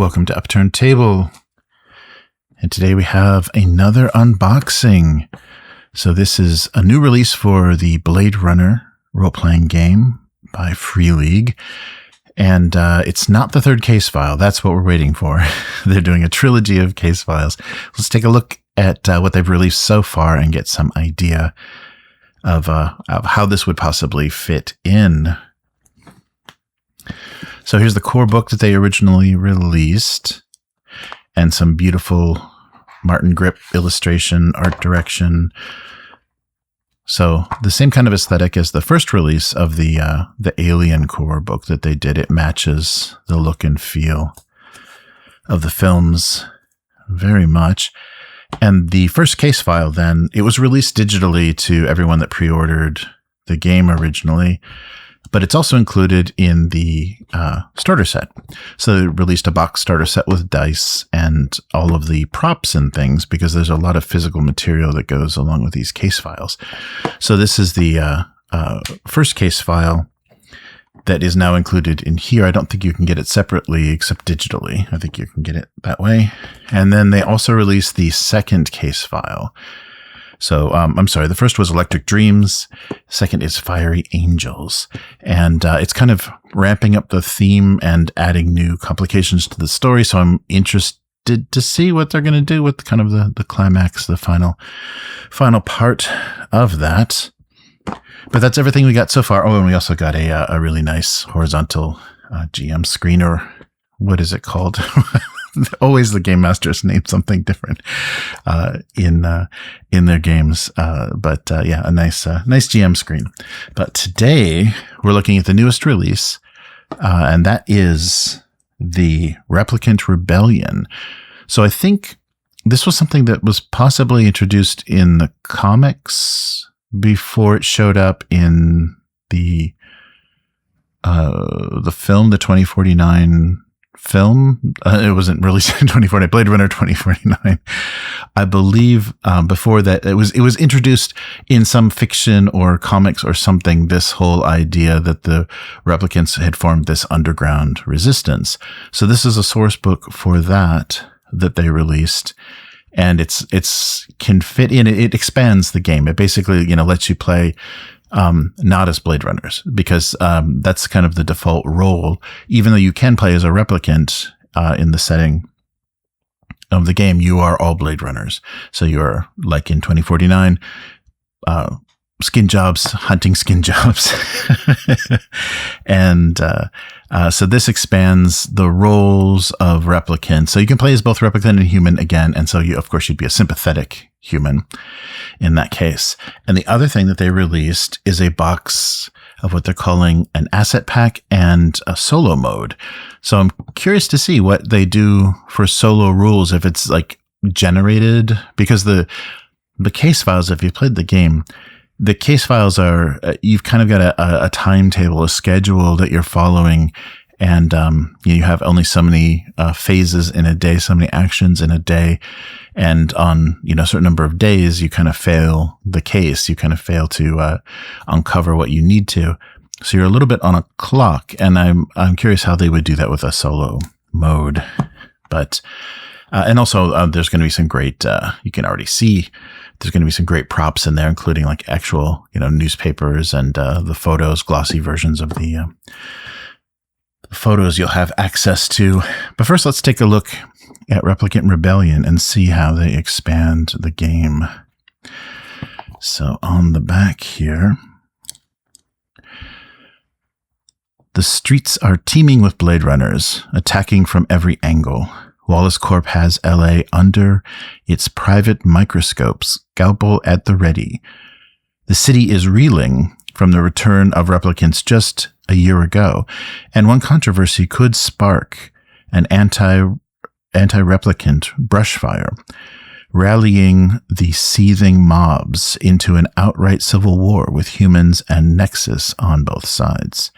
Welcome to Upturned Table. And today we have another unboxing. So this is a new release for the Blade Runner role-playing game by Free League. And it's not the third case file. That's what we're waiting for. They're doing a trilogy of case files. Let's take a look at what they've released so far and get some idea of how this would possibly fit in. So here's the core book that they originally released, and some beautiful Martin Grip illustration, art direction. So the same kind of aesthetic as the first release of the Alien core book that they did. It matches the look and feel of the films very much. And the first case file then, it was released digitally to everyone that pre-ordered the game originally. But it's also included in the starter set. So they released a box starter set with dice and all of the props and things, because there's a lot of physical material that goes along with these case files. So this is the first case file that is now included in here. I don't think you can get it separately except digitally. I think you can get it that way. And then they also released the second case file. So, I'm sorry, the first was Electric Dreams. Second is Fiery Angels. And it's kind of ramping up the theme and adding new complications to the story. So I'm interested to see what they're going to do with kind of the climax, the final part of that. But that's everything we got so far. Oh, and we also got a really nice horizontal GM screen, or what is it called? Always the game masters name something different in their games, but a nice GM screen. But today we're looking at the newest release, and that is the Replicant Rebellion. So I think this was something that was possibly introduced in the comics before it showed up in the film, the 2049 film. It wasn't released in 2049, Blade Runner 2049. I believe before that it was introduced in some fiction or comics or something, this whole idea that the replicants had formed this underground resistance. So this is a source book for that they released, and it's can fit in. It expands the game. It basically, lets you play not as Blade Runners, because that's kind of the default role. Even though you can play as a replicant in the setting of the game, you are all Blade Runners. So you're like in 2049, skin jobs, hunting skin jobs. And so this expands the roles of replicants. So you can play as both replicant and human again. And so of course, you'd be a sympathetic human in that case. And the other thing that they released is a box of what they're calling an asset pack and a solo mode. So I'm curious to see what they do for solo rules, if it's like generated, because the case files, if you played the game, the case files are, you've kind of got a timetable, a schedule that you're following. And, you have only so many phases in a day, so many actions in a day. And on, a certain number of days, you kind of fail the case. You kind of fail to uncover what you need to. So you're a little bit on a clock. And I'm curious how they would do that with a solo mode. But, and also there's going to be some great, you can already see there's going to be some great props in there, including like actual, newspapers and the photos, glossy versions of the photos you'll have access to. But first, let's take a look at Replicant Rebellion and see how they expand the game. So on the back here, the streets are teeming with Blade Runners, attacking from every angle. Wallace Corp has LA under its private microscope, scalpel at the ready. The city is reeling from the return of replicants just a year ago, and one controversy could spark an anti-replicant brushfire, rallying the seething mobs into an outright civil war with humans and Nexus on both sides.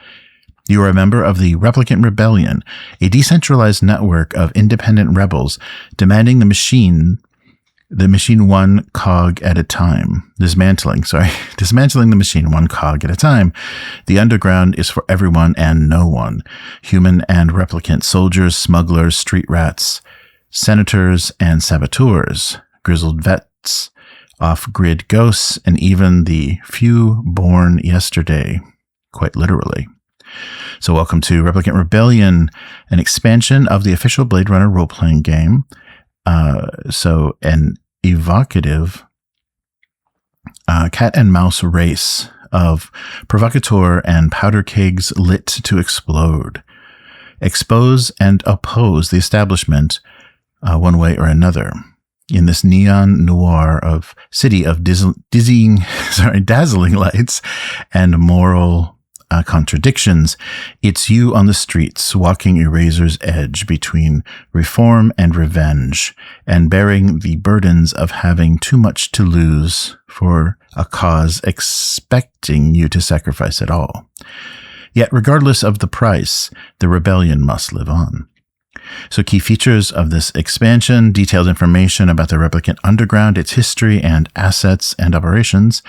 You are a member of the Replicant Rebellion, a decentralized network of independent rebels demanding the machine the machine one cog at a time. Dismantling the machine one cog at a time. The underground is for everyone and no one. Human and replicant, soldiers, smugglers, street rats, senators and saboteurs, grizzled vets, off-grid ghosts, and even the few born yesterday, quite literally. So welcome to Replicant Rebellion, an expansion of the official Blade Runner role-playing game. So an evocative cat and mouse race of provocateur and powder kegs lit to explode. Expose and oppose the establishment one way or another. In this neon noir of city of dazzling lights and moral contradictions, it's you on the streets walking a razor's edge between reform and revenge and bearing the burdens of having too much to lose for a cause expecting you to sacrifice it all. Yet regardless of the price, the rebellion must live on. So key features of this expansion: detailed information about the Replicant Underground, its history and assets and operations,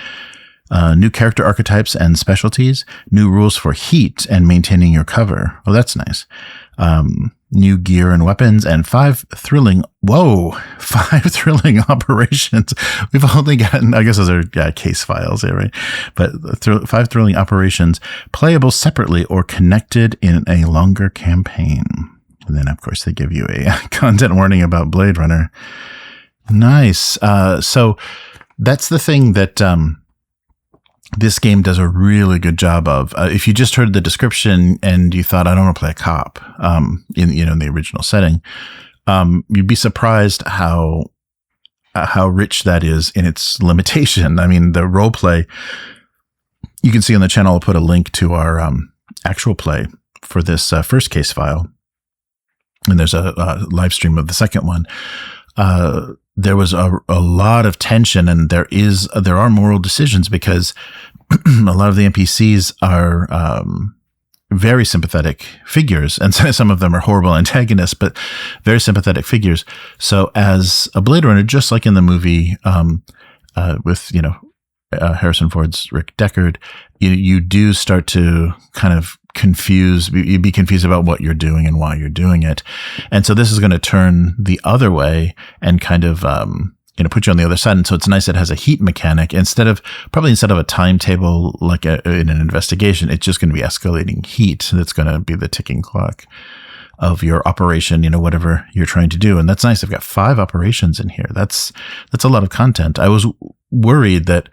new character archetypes and specialties, new rules for heat and maintaining your cover. Oh, that's nice. New gear and weapons, and 5 thrilling operations. We've only gotten, I guess those are case files there, right? But 5 thrilling operations playable separately or connected in a longer campaign. And then, of course, they give you a content warning about Blade Runner. Nice. So that's the thing that this game does a really good job of. If you just heard the description and you thought, I don't want to play a cop in the original setting, you'd be surprised how rich that is in its limitation. I mean, the role play, you can see on the channel, I'll put a link to our actual play for this first case file. And there's a live stream of the second one. There was a lot of tension, and there are moral decisions because a lot of the NPCs are very sympathetic figures, and some of them are horrible antagonists, but very sympathetic figures. So as a Blade Runner, just like in the movie with Harrison Ford's Rick Deckard, you do start to kind of you'd be confused about what you're doing and why you're doing it. And so this is going to turn the other way and kind of, put you on the other side. And so it's nice it has a heat mechanic instead of a timetable like in an investigation. It's just going to be escalating heat. That's going to be the ticking clock of your operation, whatever you're trying to do. And that's nice. I've got 5 operations in here. That's a lot of content. I was worried that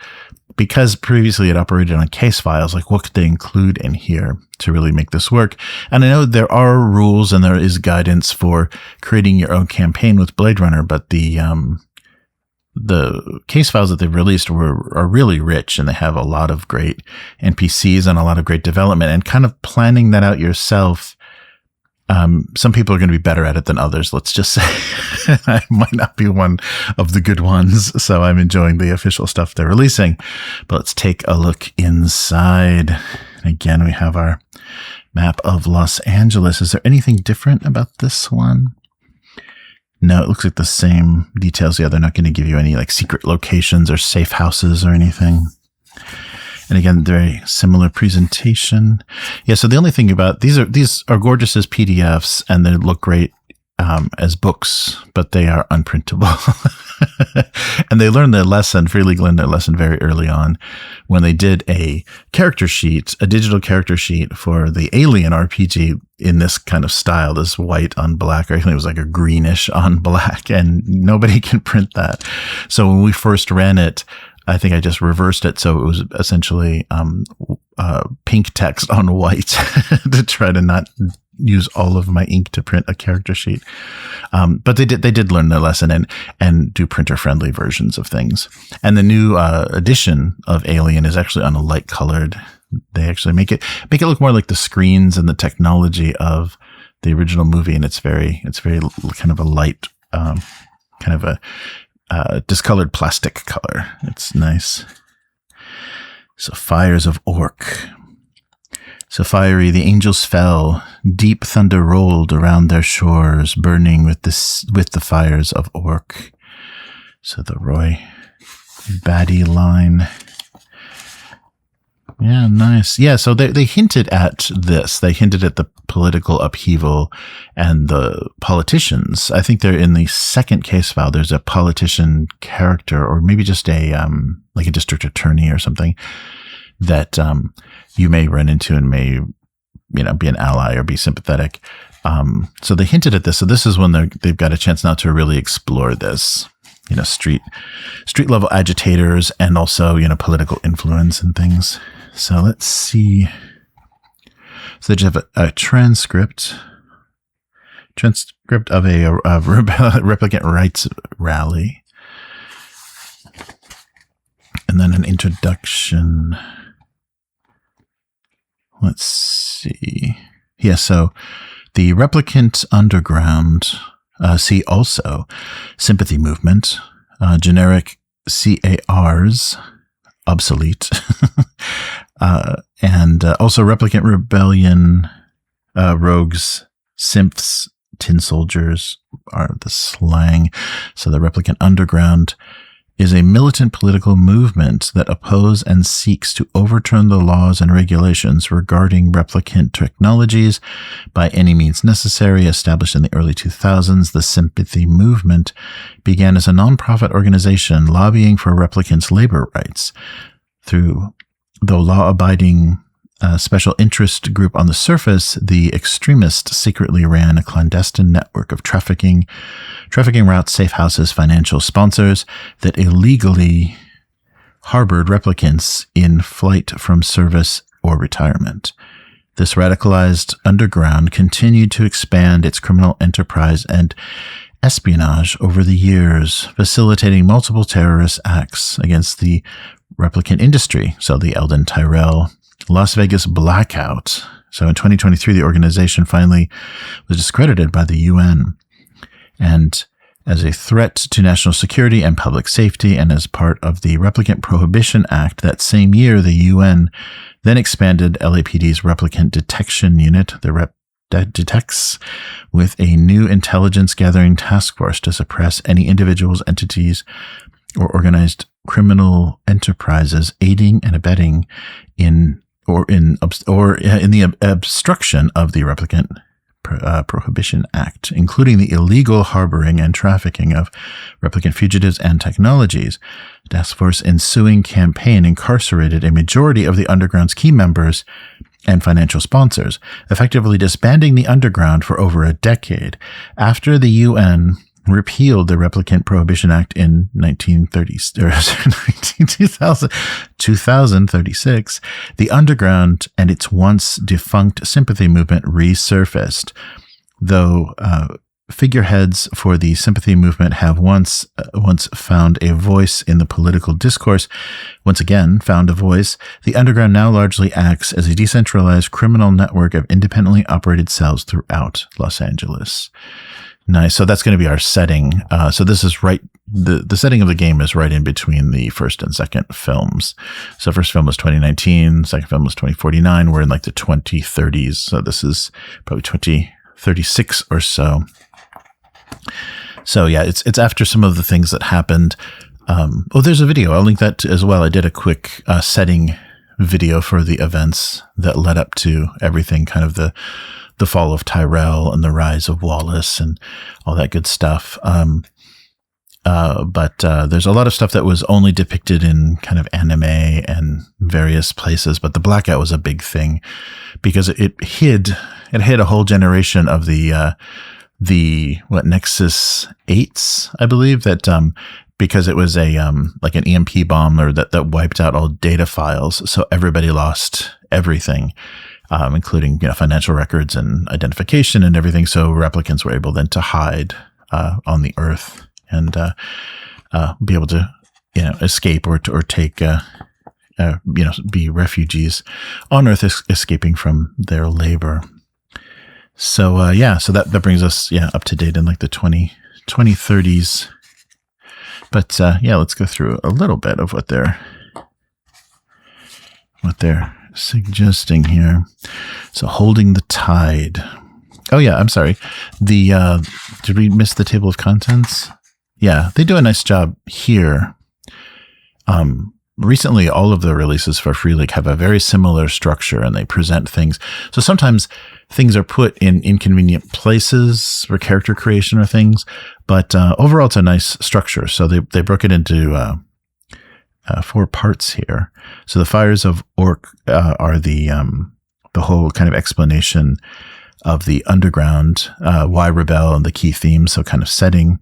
because previously it operated on case files, like what could they include in here to really make this work? And I know there are rules and there is guidance for creating your own campaign with Blade Runner, but the case files that they've released are really rich, and they have a lot of great NPCs and a lot of great development, and kind of planning that out yourself. Some people are going to be better at it than others. Let's just say I might not be one of the good ones. So I'm enjoying the official stuff they're releasing, but let's take a look inside. Again, we have our map of Los Angeles. Is there anything different about this one? No, it looks like the same details. Yeah, they're not going to give you any like secret locations or safe houses or anything. And again, very similar presentation. Yeah, so the only thing about these are gorgeous as PDFs, and they look great as books, but they are unprintable. And they learned their lesson, Free League learned their lesson very early on when they did a digital character sheet for the Alien RPG in this kind of style, this white on black, or I think it was like a greenish on black, and nobody can print that. So when we first ran it, I think I just reversed it. So it was essentially pink text on white to try to not use all of my ink to print a character sheet. But they did learn their lesson and do printer friendly versions of things. And the new edition of Alien is actually on a light colored. They actually make it look more like the screens and the technology of the original movie. And it's very kind of a light, kind of a discolored plastic color. It's nice. So fires of Orc. So fiery, the angels fell. Deep thunder rolled around their shores, burning with the fires of Orc. So the Roy Batty line. Yeah, nice. Yeah, so they hinted at this. They hinted at the political upheaval and the politicians. I think they're in the second case file. There's a politician character, or maybe just a like a district attorney or something that you may run into and may, you know, be an ally or be sympathetic. So they hinted at this. So this is when they've got a chance now to really explore this. You know, street level agitators and also, you know, political influence and things. So let's see. So they just have a transcript of a replicant rights rally, and then an introduction. Let's see. Yeah, so the Replicant Underground. See also sympathy movement, generic CARs, obsolete, and also Replicant Rebellion, rogues, simps, tin soldiers are the slang. So the Replicant Underground is a militant political movement that opposes and seeks to overturn the laws and regulations regarding replicant technologies by any means necessary. Established in the early 2000s, the sympathy movement began as a nonprofit organization lobbying for replicants' labor rights. Through the law-abiding special interest group on the surface, the extremists secretly ran a clandestine network of trafficking routes, safe houses, financial sponsors that illegally harbored replicants in flight from service or retirement. This radicalized underground continued to expand its criminal enterprise and espionage over the years, facilitating multiple terrorist acts against the replicant industry. So the Eldon Tyrell Las Vegas blackout. So in 2023, the organization finally was discredited by the UN. And as a threat to national security and public safety, and as part of the Replicant Prohibition Act that same year, the UN then expanded LAPD's Replicant Detection Unit, the detects, with a new intelligence gathering task force to suppress any individuals, entities, or organized criminal enterprises aiding and abetting in the obstruction of the Replicant Prohibition Act, including the illegal harboring and trafficking of replicant fugitives and technologies. The task force ensuing campaign incarcerated a majority of the underground's key members and financial sponsors, effectively disbanding the underground for over a decade. After the UN repealed the Replicant Prohibition Act in 2036, the underground and its once defunct sympathy movement resurfaced. Though figureheads for the sympathy movement have once found a voice in the political discourse, once again found a voice, the underground now largely acts as a decentralized criminal network of independently operated cells throughout Los Angeles. Nice. So that's going to be our setting. So this is right. The setting of the game is right in between the first and second films. So first film was 2019. Second film was 2049. We're in like the 2030s. So this is probably 2036 or so. So yeah, it's after some of the things that happened. There's a video. I'll link that as well. I did a quick setting video for the events that led up to everything, kind of the fall of Tyrell and the rise of Wallace and all that good stuff. But there's a lot of stuff that was only depicted in kind of anime and various places. But the blackout was a big thing because it hid a whole generation of the Nexus 8s, I believe, that because it was a like an EMP bomb or that wiped out all data files, so everybody lost everything. Including, financial records and identification and everything. So replicants were able then to hide on the Earth and be able to, escape or take, be refugees on Earth, escaping from their labor. So so that brings us up to date in like the 2030s. But let's go through a little bit of what they're suggesting here. So holding the tide. Oh yeah, I'm sorry. Did we miss the table of contents? Yeah, they do a nice job here. Recently, all of the releases for Free League have a very similar structure, and they present things. So sometimes things are put in inconvenient places for character creation or things, but overall, it's a nice structure. So they broke it into 4 parts here. So the Fires of Orc are the whole kind of explanation of the underground, why rebel, and the key themes. So kind of setting.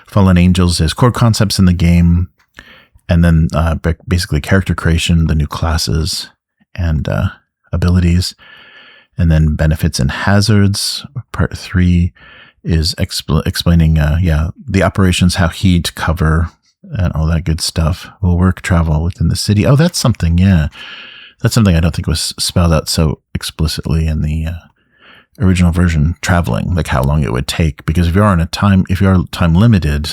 Fallen Angels is core concepts in the game. And then basically character creation, the new classes and abilities. And then benefits and hazards. Part 3 is explaining, the operations, how heat, cover, and all that good stuff will work, travel within the city. Oh, that's something, yeah. That's something I don't think was spelled out so explicitly in the original version, traveling, like how long it would take. Because if you're time limited,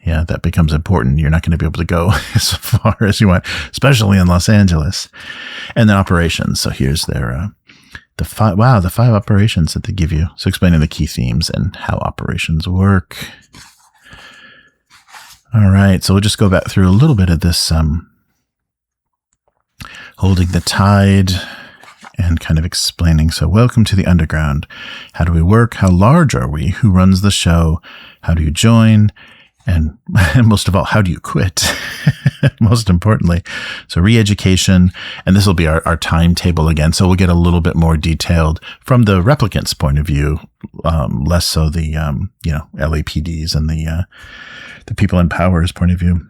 yeah, that becomes important. You're not going to be able to go as far as you want, especially in Los Angeles. And then operations. So here's their, the 5 operations that they give you. So explaining the key themes and how operations work. All right. So we'll just go back through a little bit of this, holding the tide and kind of explaining. So welcome to the underground. How do we work? How large are we? Who runs the show? How do you join? And most of all, how do you quit? Most importantly. So re-education, and this will be our timetable again. So we'll get a little bit more detailed from the replicants' point of view, less so the, LAPDs and the people in power's point of view.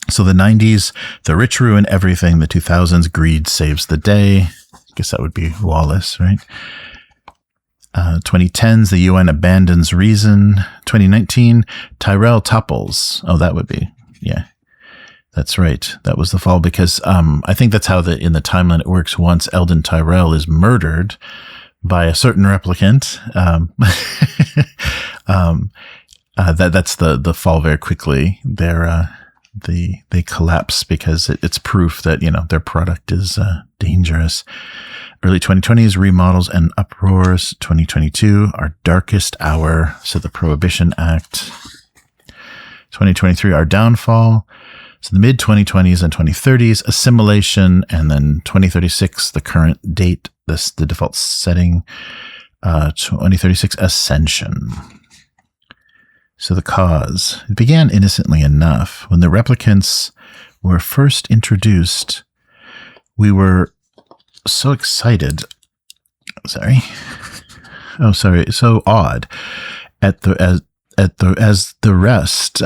So the 90s, the rich ruin everything. The 2000s, greed saves the day. I guess that would be Wallace, right? 2010s, the UN abandons reason. 2019, Tyrell topples. Oh, that would be, yeah. That's right. That was the fall because I think that's how in the timeline it works. Once Eldon Tyrell is murdered by a certain replicant, that's the fall very quickly. They collapse because it's proof that their product is dangerous. Early 2020s, remodels and uproars. 2022, our darkest hour. So the Prohibition Act. 2023, our downfall. So the mid 2020s and 2030s, assimilation. And then 2036, the current date, the default setting. 2036, ascension. So the cause. It began innocently enough. When the replicants were first introduced, we were so excited. So awed at the rest,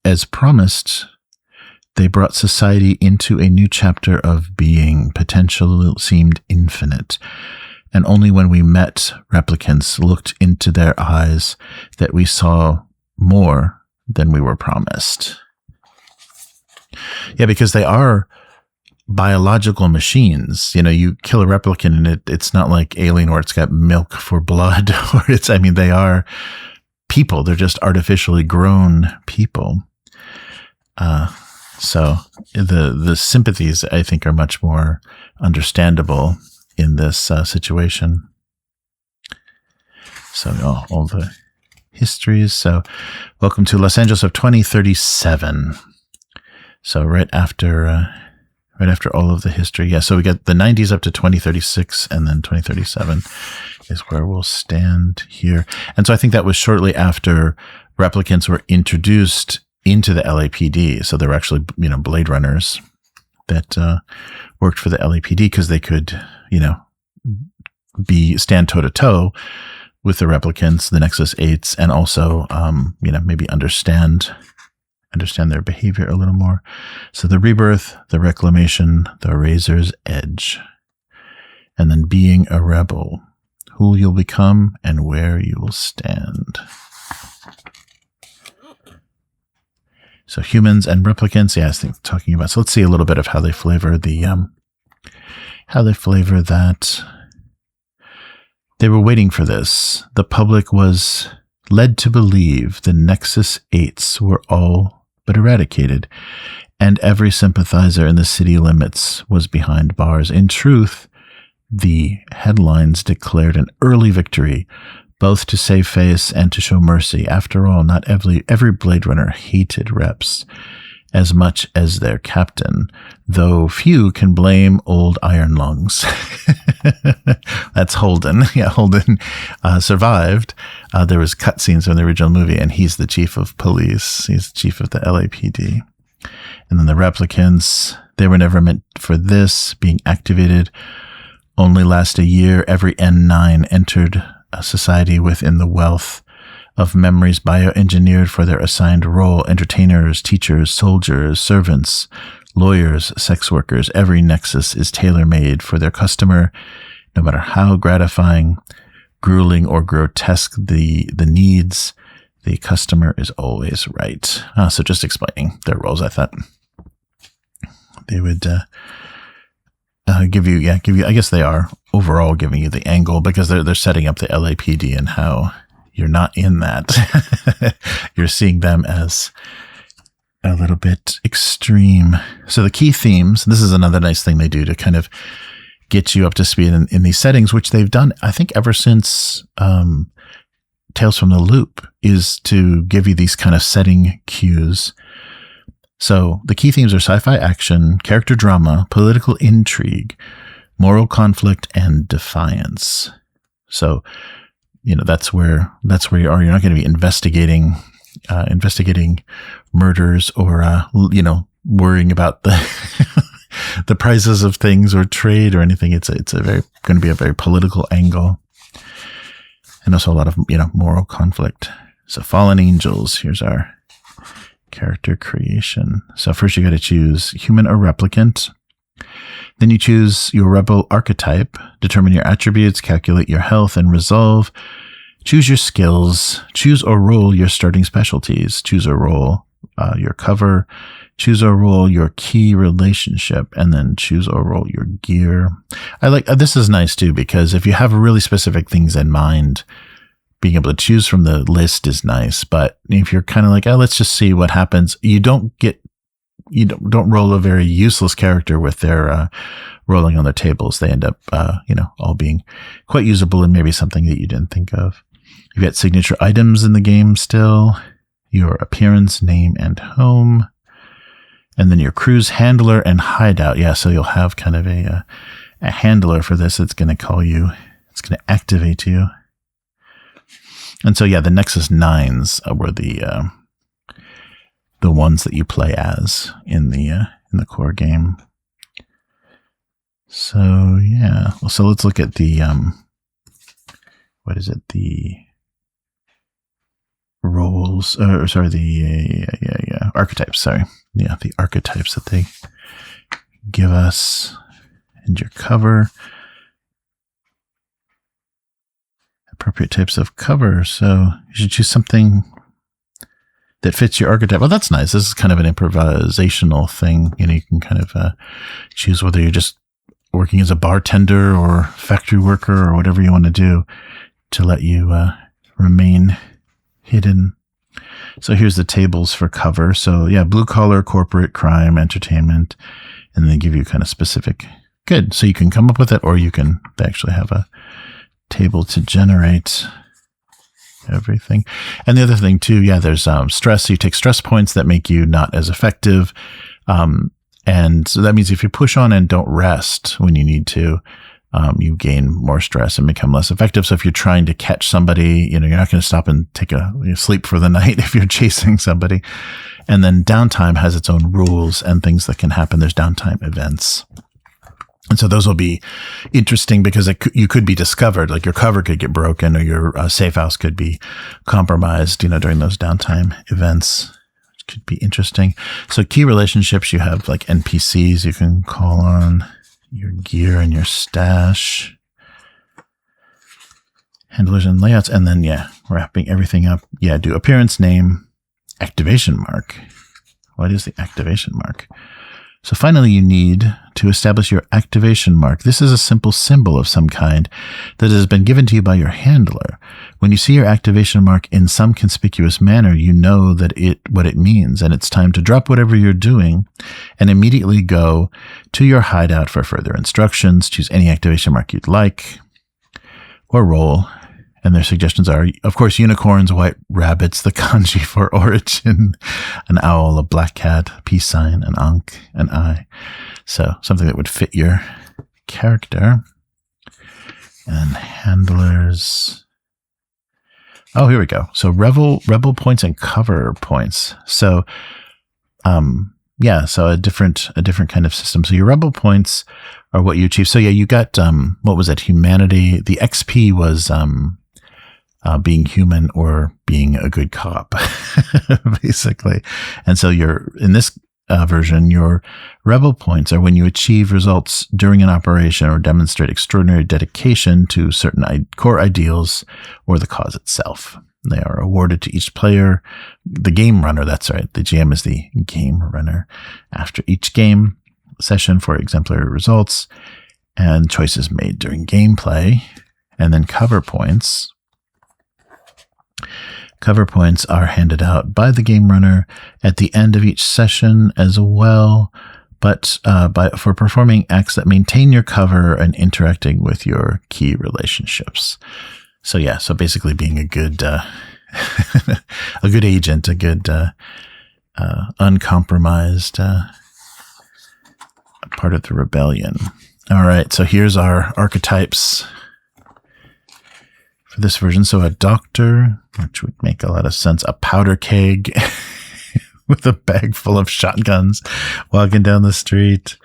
as promised, they brought society into a new chapter of being. Potential seemed infinite. And only when we met replicants, looked into their eyes, that we saw more than we were promised. Yeah, because they are biological machines. You kill a replicant and it's not like Alien where it's got milk for blood, or they are people. They're just artificially grown people. So the sympathies, I think, are much more understandable in this situation. So all the histories. So welcome to Los Angeles of 2037. So right after all of the history. Yeah. So we got the 90s up to 2036, and then 2037 is where we'll stand here. And so I think that was shortly after replicants were introduced into the LAPD. So there were actually, Blade Runners that worked for the LAPD because they could, stand toe to toe with the replicants, the Nexus 8s, and also, maybe understand their behavior a little more. So the rebirth, the reclamation, the razor's edge, and then being a rebel, who you'll become and where you will stand. So humans and replicants, I think talking about. So let's see a little bit of how they flavor that. They were waiting for this. The public was led to believe the Nexus 8s were all but eradicated, and every sympathizer in the city limits was behind bars. In truth, the headlines declared an early victory, both to save face and to show mercy. After all, not every Blade Runner hated reps as much as their captain, though few can blame old Iron Lungs. That's Holden. Yeah, Holden survived. There was cutscenes from the original movie, and he's the chief of police. He's the chief of the LAPD. And then the replicants, they were never meant for this. Being activated only last a year. Every N9 entered a society within the wealth of memories bioengineered for their assigned role. Entertainers, teachers, soldiers, servants, lawyers, sex workers. Every nexus is tailor-made for their customer, no matter how gratifying, grueling, or grotesque the needs. The customer is always right. So just explaining their roles, I thought they would give you, I guess they are overall giving you the angle, because they're setting up the LAPD and how you're not in that. You're seeing them as a little bit extreme. So the key themes, this is another nice thing they do to kind of get you up to speed in these settings, which they've done, I think, ever since Tales from the Loop, is to give you these kind of setting cues. So the key themes are sci-fi action, character drama, political intrigue, moral conflict, and defiance. So, that's where you are. You're not going to be investigating murders or, worrying about the the prices of things or trade or anything. It's going to be a very political angle, and also a lot of, moral conflict. So fallen angels, here's our character creation. So first you got to choose human or replicant. Then you choose your rebel archetype, determine your attributes, calculate your health and resolve, choose your skills, choose or roll your starting specialties, choose or roll your cover, choose or roll your key relationship, and then choose or roll your gear. I like, this is nice too, because if you have really specific things in mind, being able to choose from the list is nice. But if you're kind of like, let's just see what happens, you don't roll a very useless character with their rolling on their tables. They end up, all being quite usable and maybe something that you didn't think of. You've got signature items in the game still, your appearance, name, and home, and then your crew's handler and hideout. Yeah, so you'll have kind of a handler for this. It's going to call you. It's going to activate you. And so, yeah, the Nexus 9s were the ones that you play as in the core game. So, yeah. So let's look at the, the roles, the archetypes, sorry. Yeah, the archetypes that they give us, and your cover. Appropriate types of cover. So you should choose something that fits your archetype. Well, that's nice. This is kind of an improvisational thing. You can kind of choose whether you're just working as a bartender or factory worker or whatever you want to do to let you remain hidden. So here's the tables for cover. So yeah, blue collar, corporate, crime, entertainment, and then they give you kind of specific. Good. So you can come up with it, or they actually have a table to generate everything. And the other thing too, yeah, there's stress. So you take stress points that make you not as effective. And so that means if you push on and don't rest when you need to, you gain more stress and become less effective. So if you're trying to catch somebody, you're not going to stop and take sleep for the night if you're chasing somebody. And then downtime has its own rules and things that can happen. There's downtime events. And so those will be interesting because you could be discovered, like your cover could get broken or your safe house could be compromised, during those downtime events, which could be interesting. So key relationships, you have like NPCs you can call on, your gear and your stash, handlers and layouts, and then, wrapping everything up. Yeah, do appearance, name, activation mark. What is the activation mark? So finally, you need to establish your activation mark. This is a simple symbol of some kind that has been given to you by your handler. When you see your activation mark in some conspicuous manner, you know what it means, and it's time to drop whatever you're doing and immediately go to your hideout for further instructions. Choose any activation mark you'd like, or roll And their suggestions are, of course, unicorns, white rabbits, the kanji for origin, an owl, a black cat, a peace sign, an ankh, an eye. So something that would fit your character. And handlers. Oh, here we go. So rebel points and cover points. So, yeah, so a different kind of system. So your rebel points are what you achieve. So yeah, you got, what was it? Humanity. The XP was, being human or being a good cop, basically. And so in this version, your rebel points are when you achieve results during an operation or demonstrate extraordinary dedication to certain core ideals or the cause itself. They are awarded to each player, the game runner. That's right. The GM is the game runner after each game session for exemplary results and choices made during gameplay. And then cover points. Cover points are handed out by the game runner at the end of each session as well, but for performing acts that maintain your cover and interacting with your key relationships. So yeah, so basically being a good a good agent, a good uncompromised part of the rebellion. All right, so here's our archetypes for this version. So a doctor, which would make a lot of sense, a powder keg with a bag full of shotguns walking down the street,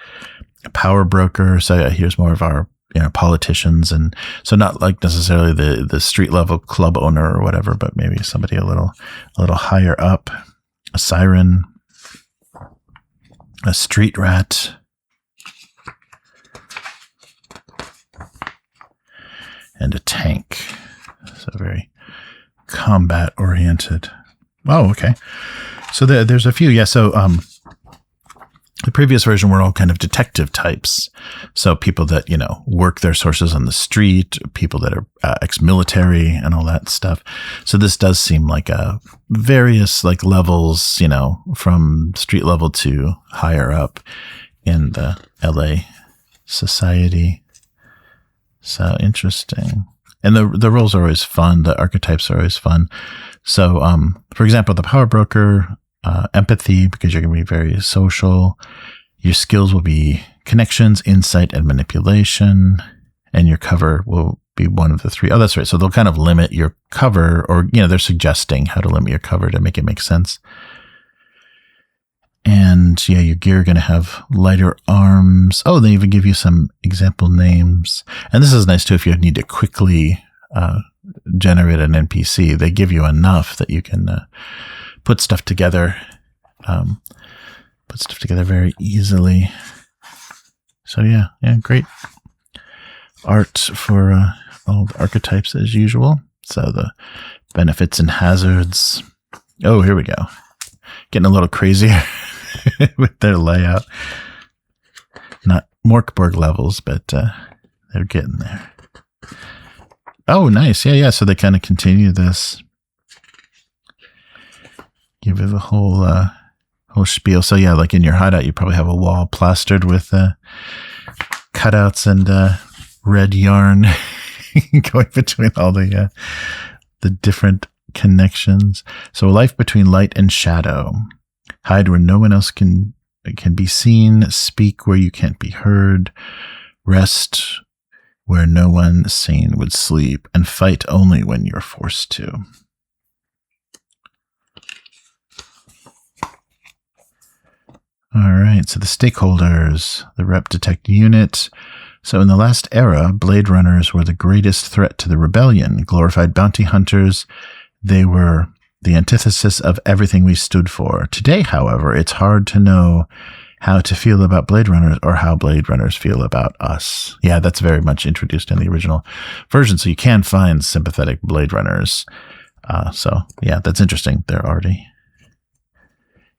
a power broker. So yeah, here's more of our politicians, and so not like necessarily the street level club owner or whatever, but maybe somebody a little higher up. A siren, a street rat, and a tank. So very combat oriented. Oh, okay. So there's a few. Yeah. So, the previous version were all kind of detective types. So people that, work their sources on the street, people that are ex-military and all that stuff. So this does seem like various like levels, from street level to higher up in the LA society. So interesting. And the roles are always fun. The archetypes are always fun. So, for example, the power broker, empathy, because you're going to be very social. Your skills will be connections, insight, and manipulation. And your cover will be one of the three. Oh, that's right. So they'll kind of limit your cover, or, they're suggesting how to limit your cover to make it make sense. And yeah, your gear are going to have lighter arms. Oh, they even give you some example names. And this is nice too if you need to quickly generate an NPC. They give you enough that you can put stuff together very easily. So yeah, great art for all the archetypes as usual. So the benefits and hazards. Oh, here we go. Getting a little crazier with their layout. Not Morkborg levels, but they're getting there. Oh, nice. Yeah. So they kind of continue this. Give it a whole spiel. So yeah, like in your hideout, you probably have a wall plastered with cutouts and red yarn going between all the different connections. So a life between light and shadow. Hide where no one else can be seen. Speak where you can't be heard. Rest where no one sane would sleep. And fight only when you're forced to. All right, so the stakeholders, the Rep Detect unit. So in the last era, Blade Runners were the greatest threat to the rebellion. Glorified bounty hunters, they were the antithesis of everything we stood for. Today, however, it's hard to know how to feel about Blade Runners or how Blade Runners feel about us. Yeah, that's very much introduced in the original version, so you can find sympathetic Blade Runners. So yeah, that's interesting. They're already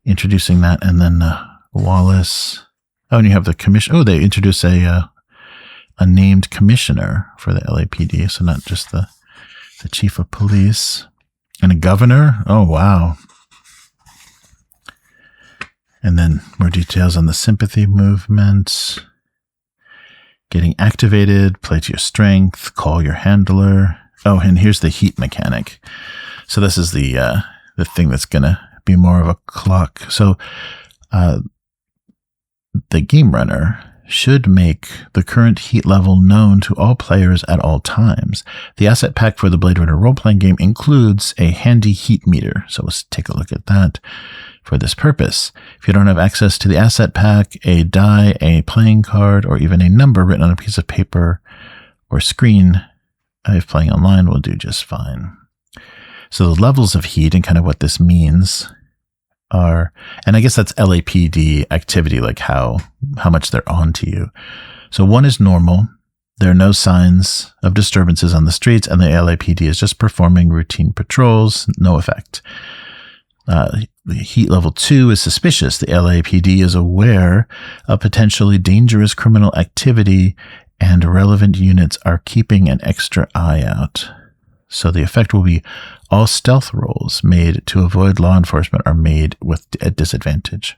introducing that. And then Wallace. Oh, and you have the commission. Oh, they introduce a named commissioner for the LAPD. So not just the chief of police and a governor. Oh, wow. And then more details on the sympathy movement. Getting activated, play to your strength, call your handler, Oh, and here's the heat mechanic. So this is the thing that's going to be more of a clock. So the game runner should make the current heat level known to all players at all times. The asset pack for the Blade Runner role-playing game includes a handy heat meter. So let's take a look at that for this purpose. If you don't have access to the asset pack, a die, a playing card, or even a number written on a piece of paper or screen, if playing online, will do just fine. So the levels of heat and kind of what this means are, and I guess that's LAPD activity, like how much they're on to you. So 1 is normal. There are no signs of disturbances on the streets, and the LAPD is just performing routine patrols, no effect. The heat level 2 is suspicious. The LAPD is aware of potentially dangerous criminal activity, and relevant units are keeping an extra eye out. So the effect will be all stealth rolls made to avoid law enforcement are made with a disadvantage.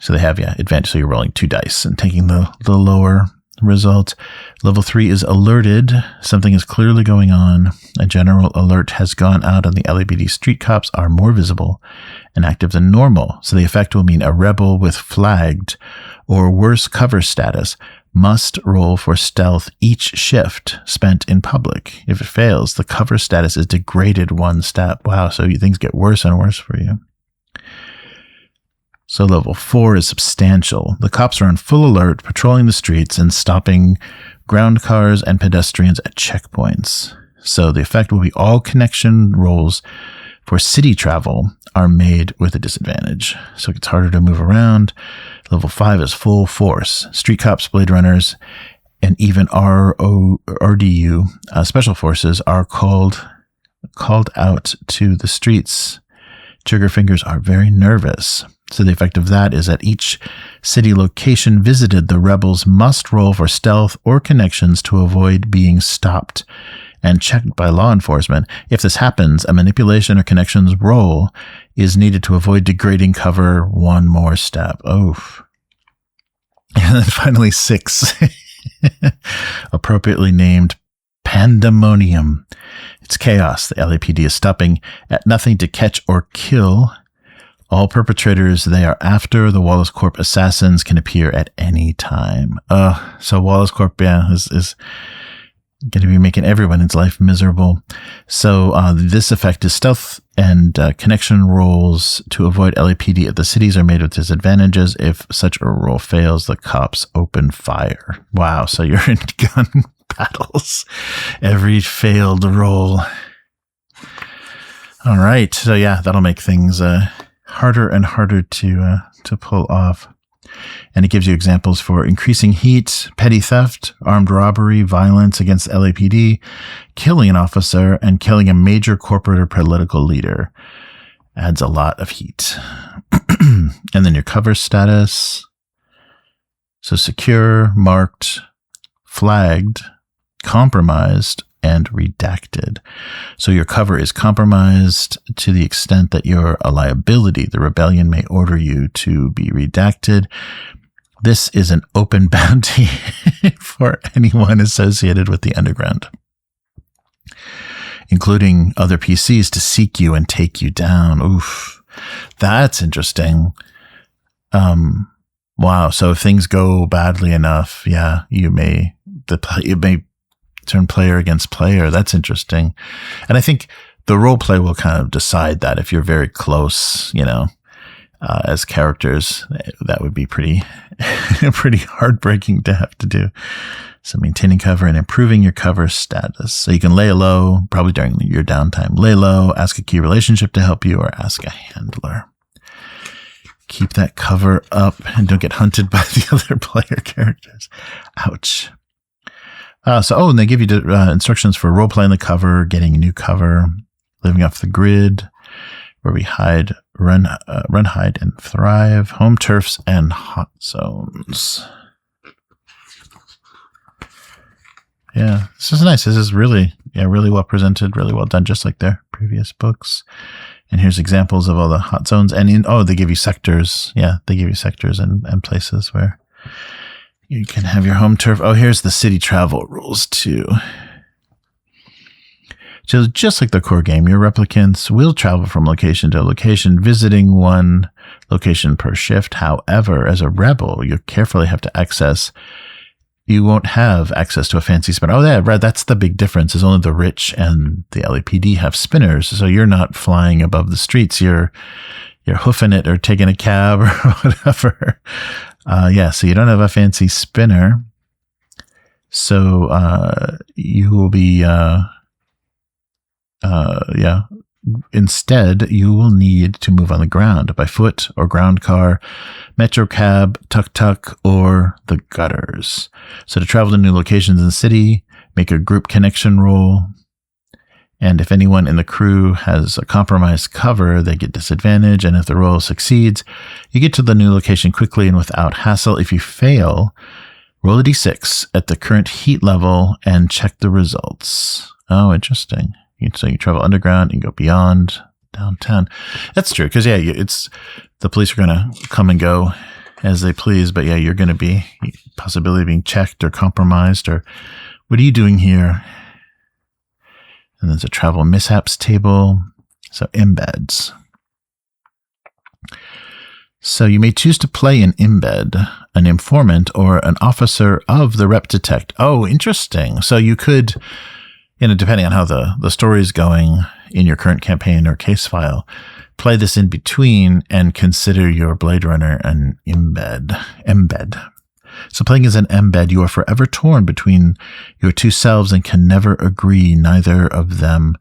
So they have, advantage. So you're rolling 2 dice and taking the lower result. Level 3 is alerted. Something is clearly going on. A general alert has gone out and the LAPD street cops are more visible and active than normal. So the effect will mean a rebel with flagged or worse cover status must roll for stealth each shift spent in public. If it fails, the cover status is degraded 1 step. Wow, so things get worse and worse for you. So level 4 is substantial. The cops are on full alert, patrolling the streets and stopping ground cars and pedestrians at checkpoints. So the effect will be all connection rolls for city travel are made with a disadvantage. So it gets harder to move around. Level 5 is full force. Street cops, Blade Runners, and even RDU special forces are called out to the streets. Trigger fingers are very nervous. So the effect of that is at each city location visited, the rebels must roll for stealth or connections to avoid being stopped and checked by law enforcement. If this happens, a manipulation or connections roll is needed to avoid degrading cover 1 more step. Oh. And then finally 6, appropriately named Pandemonium. It's chaos. The LAPD is stopping at nothing to catch or kill all perpetrators they are after. The Wallace Corp assassins can appear at any time. So Wallace Corp, is going to be making everyone's life miserable. So this effect is stealth and connection rolls to avoid LAPD at the cities are made with disadvantages. If such a roll fails, the cops open fire. Wow, so you're in gun battles every failed roll. All right, so that'll make things harder and harder to pull off. And it gives you examples for increasing heat, petty theft, armed robbery, violence against LAPD, killing an officer, and killing a major corporate or political leader. Adds a lot of heat. And then your cover status. So secure, marked, flagged, compromised, and redacted. So your cover is compromised to the extent that you're a liability. The rebellion may order you to be redacted. This is an open bounty for anyone associated with the underground, including other PCs to seek you and take you down. Oof, that's interesting. Wow. So if things go badly enough, it may turn player against player. That's interesting. And I think the role play will kind of decide that. If you're very close, as characters, that would be pretty heartbreaking to have to do. So maintaining cover and improving your cover status. So you can lay low, probably during your downtime. Lay low, ask a key relationship to help you, or ask a handler. Keep that cover up and don't get hunted by the other player characters. Ouch. And they give you instructions for role-playing the cover, getting a new cover, living off the grid, where we hide, run, hide, and thrive, home turfs, and hot zones. Yeah, this is nice. This is really well presented, really well done, just like their previous books. And here's examples of all the hot zones. And they give you sectors. Yeah, they give you sectors and places where you can have your home turf. Oh, here's the city travel rules too. So just like the core game, your replicants will travel from location to location, visiting one location per shift. However, as a rebel, you carefully have to access. You won't have access to a fancy spinner. Oh, yeah, right. That's the big difference. Is only the rich and the LAPD have spinners. So you're not flying above the streets. You're hoofing it or taking a cab or whatever. Yeah. So you don't have a fancy spinner. So you will be. Instead, you will need to move on the ground by foot or ground car, metro cab, tuk-tuk, or the gutters. So to travel to new locations in the city, make a group connection roll. And if anyone in the crew has a compromised cover, they get disadvantage. And if the roll succeeds, you get to the new location quickly and without hassle. If you fail, roll a d6 at the current heat level and check the results. Oh, interesting. So you travel underground and go beyond downtown. That's true. Because, yeah, it's the police are going to come and go as they please. But, yeah, you're going to be possibility of being checked or compromised. Or what are you doing here? And there's a travel mishaps table. So embeds. So you may choose to play an embed, an informant, or an officer of the rep detect. Oh, interesting. So you could... depending on how the story is going in your current campaign or case file, play this in between and consider your Blade Runner an embed. So playing as an embed, you are forever torn between your two selves and can never agree. Neither of them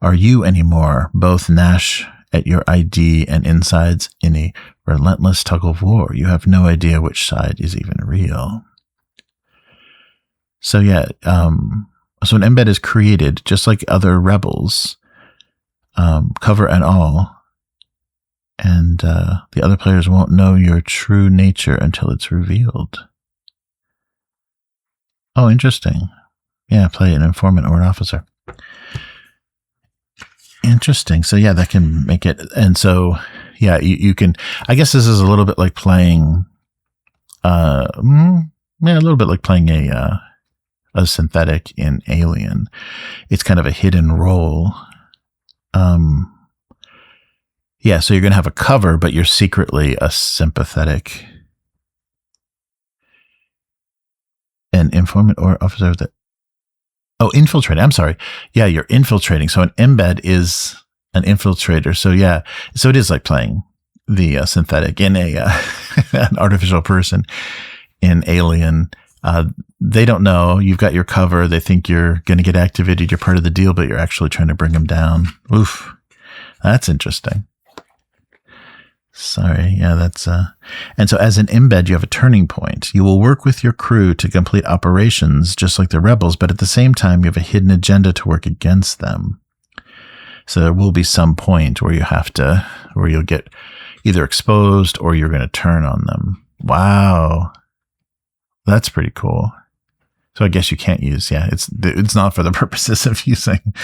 are you anymore. Both gnash at your ID and insides in a relentless tug of war. You have no idea which side is even real. So yeah, so an embed is created just like other rebels, cover and all, and the other players won't know your true nature until it's revealed. Oh, interesting. Yeah, play an informant or an officer. Interesting. So yeah, that can make it. And so yeah, you can. I guess this is a little bit like playing. A little bit like playing a synthetic in Alien. It's kind of a hidden role. Yeah, so you're going to have a cover, but you're secretly a sympathetic. An informant or officer that. Oh, infiltrating. I'm sorry. Yeah, you're infiltrating. So an embed is an infiltrator. So yeah, so it is like playing the synthetic in a an artificial person in Alien. They don't know. You've got your cover. They think you're going to get activated. You're part of the deal, but you're actually trying to bring them down. Oof. That's interesting. Sorry. Yeah, that's, and so as an embed, you have a turning point. You will work with your crew to complete operations just like the rebels, but at the same time, you have a hidden agenda to work against them. So there will be some point where where you'll get either exposed or you're going to turn on them. Wow. That's pretty cool. So I guess you can't use, it's not for the purposes of using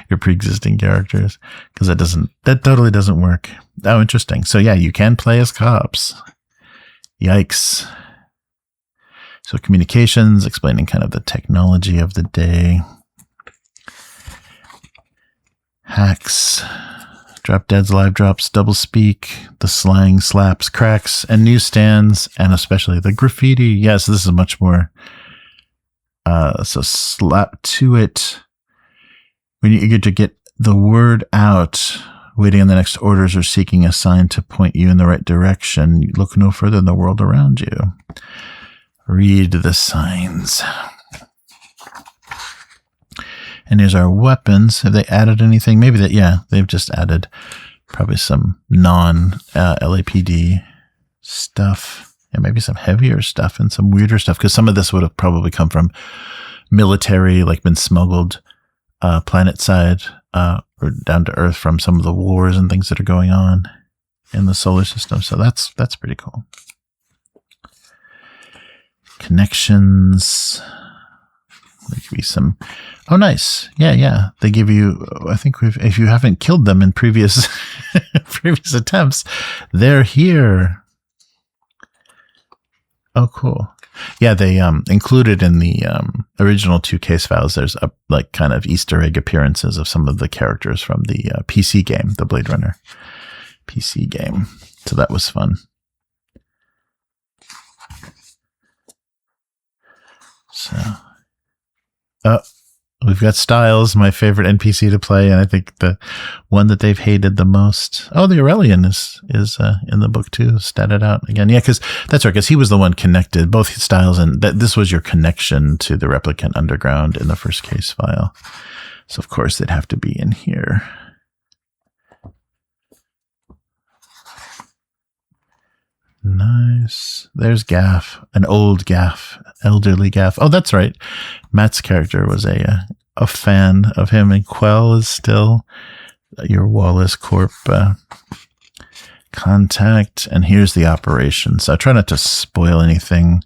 your pre-existing characters because that totally doesn't work. Oh, interesting. So yeah, you can play as cops. Yikes. So communications, explaining kind of the technology of the day. Hacks, drop deads, live drops, double speak, the slang, slaps, cracks, and newsstands, and especially the graffiti. Yes, this is much more. So slap to it. When you get to get the word out, waiting on the next orders or seeking a sign to point you in the right direction, you look no further than the world around you. Read the signs. And here's our weapons. Have they added anything? Maybe that, yeah, they've just added probably some non-LAPD stuff. And maybe some heavier stuff and some weirder stuff, because some of this would have probably come from military, like been smuggled planet side or down to Earth from some of the wars and things that are going on in the solar system. So that's pretty cool. Connections. There could be some. Oh, nice. Yeah. They give you. I think if you haven't killed them in previous attempts, they're here. Oh, cool. Yeah, they included in the original 2 case files, there's like kind of Easter egg appearances of some of the characters from the PC game, the Blade Runner PC game. So that was fun. So, we've got Styles, my favorite NPC to play, and I think the one that they've hated the most. Oh, the Aurelian is in the book too, statted out again. Yeah, because that's right, because he was the one connected, both Styles, and this was your connection to the Replicant Underground in the first case file. So, of course, they'd have to be in here. Nice. There's Gaff, an old Gaff, elderly Gaff. Oh, that's right. Matt's character was a fan of him, and Quell is still your Wallace Corp contact. And here's the operation. So I try not to spoil anything,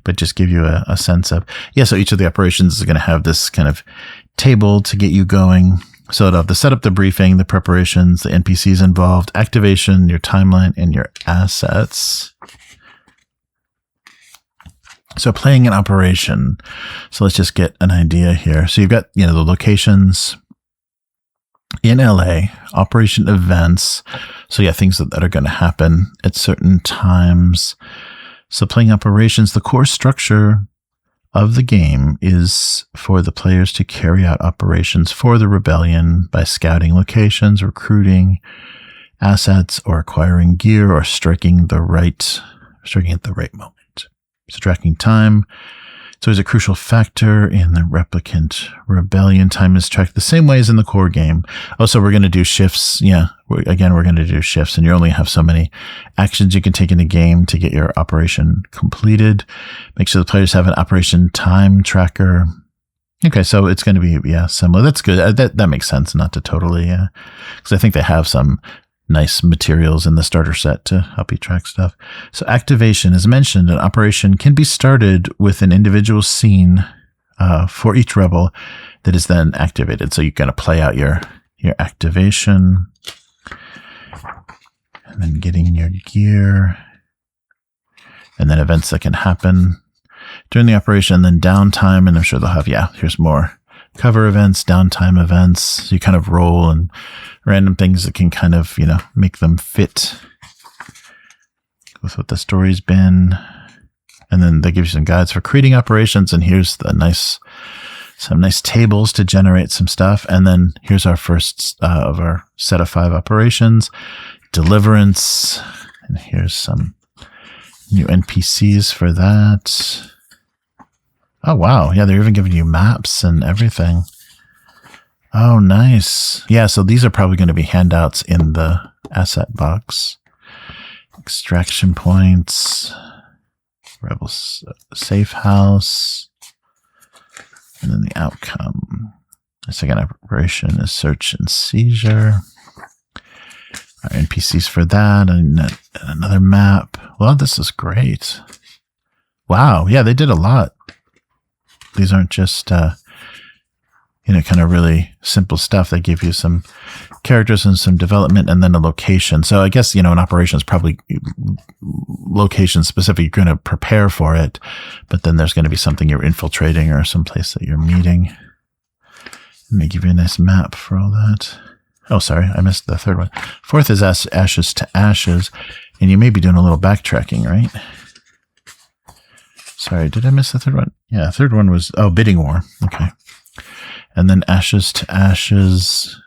but just give you a sense of, yeah, so each of the operations is going to have this kind of table to get you going. So it'll have the setup, the briefing, the preparations, the NPCs involved, activation, your timeline, and your assets. So playing an operation. So let's just get an idea here. So you've got, the locations in LA, operation events. So yeah, things that are going to happen at certain times. So playing operations, the core structure of the game is for the players to carry out operations for the rebellion by scouting locations, recruiting assets, or acquiring gear, or striking at the right moment. So tracking time. So it's a crucial factor in the Replicant Rebellion. Time is tracked the same way as in the core game. Also, we're going to do shifts. Yeah, we're going to do shifts, and you only have so many actions you can take in a game to get your operation completed. Make sure the players have an operation time tracker. Okay, so it's going to be, similar. That's good. That makes sense, not to totally, because I think they have some nice materials in the starter set to help you track stuff. So activation, as mentioned, an operation can be started with an individual scene for each rebel that is then activated. So you're going to play out your activation, and then getting your gear, and then events that can happen during the operation, then downtime, and I'm sure they'll have, here's more cover events, downtime events. So you kind of roll and random things that can kind of, make them fit with what the story's been. And then they give you some guides for creating operations. And here's some nice tables to generate some stuff. And then here's our first of our set of 5 operations, Deliverance. And here's some new NPCs for that. Oh, wow. Yeah, they're even giving you maps and everything. Oh, nice. Yeah, so these are probably going to be handouts in the asset box. Extraction points. Rebel safe house. And then the outcome. The second operation is search and seizure. Our NPCs for that. And another map. Well, this is great. Wow. Yeah, they did a lot. These aren't just, kind of really simple stuff. They give you some characters and some development, and then a location. So I guess, an operation is probably location specific. You're going to prepare for it, but then there's going to be something you're infiltrating or some place that you're meeting. And they give you a nice map for all that. Oh, sorry, I missed the third one. 4th is Ashes to Ashes, and you may be doing a little backtracking, right? Sorry, did I miss the third one? Yeah, third one was, Bidding War. Okay. And then Ashes to Ashes.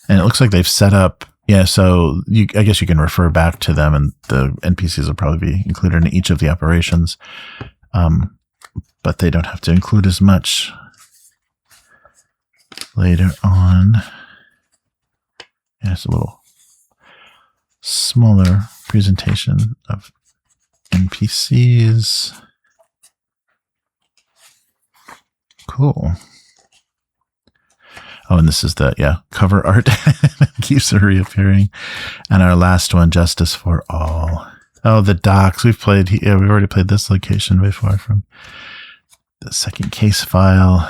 And it looks like they've set up, so I guess you can refer back to them, and the NPCs will probably be included in each of the operations. But they don't have to include as much later on. Yeah, it's a little smaller presentation of NPCs. Cool. Oh, and this is the, cover art. Keeps reappearing. And our last one, Justice for All. Oh, the docks. We've already played this location before from the second case file.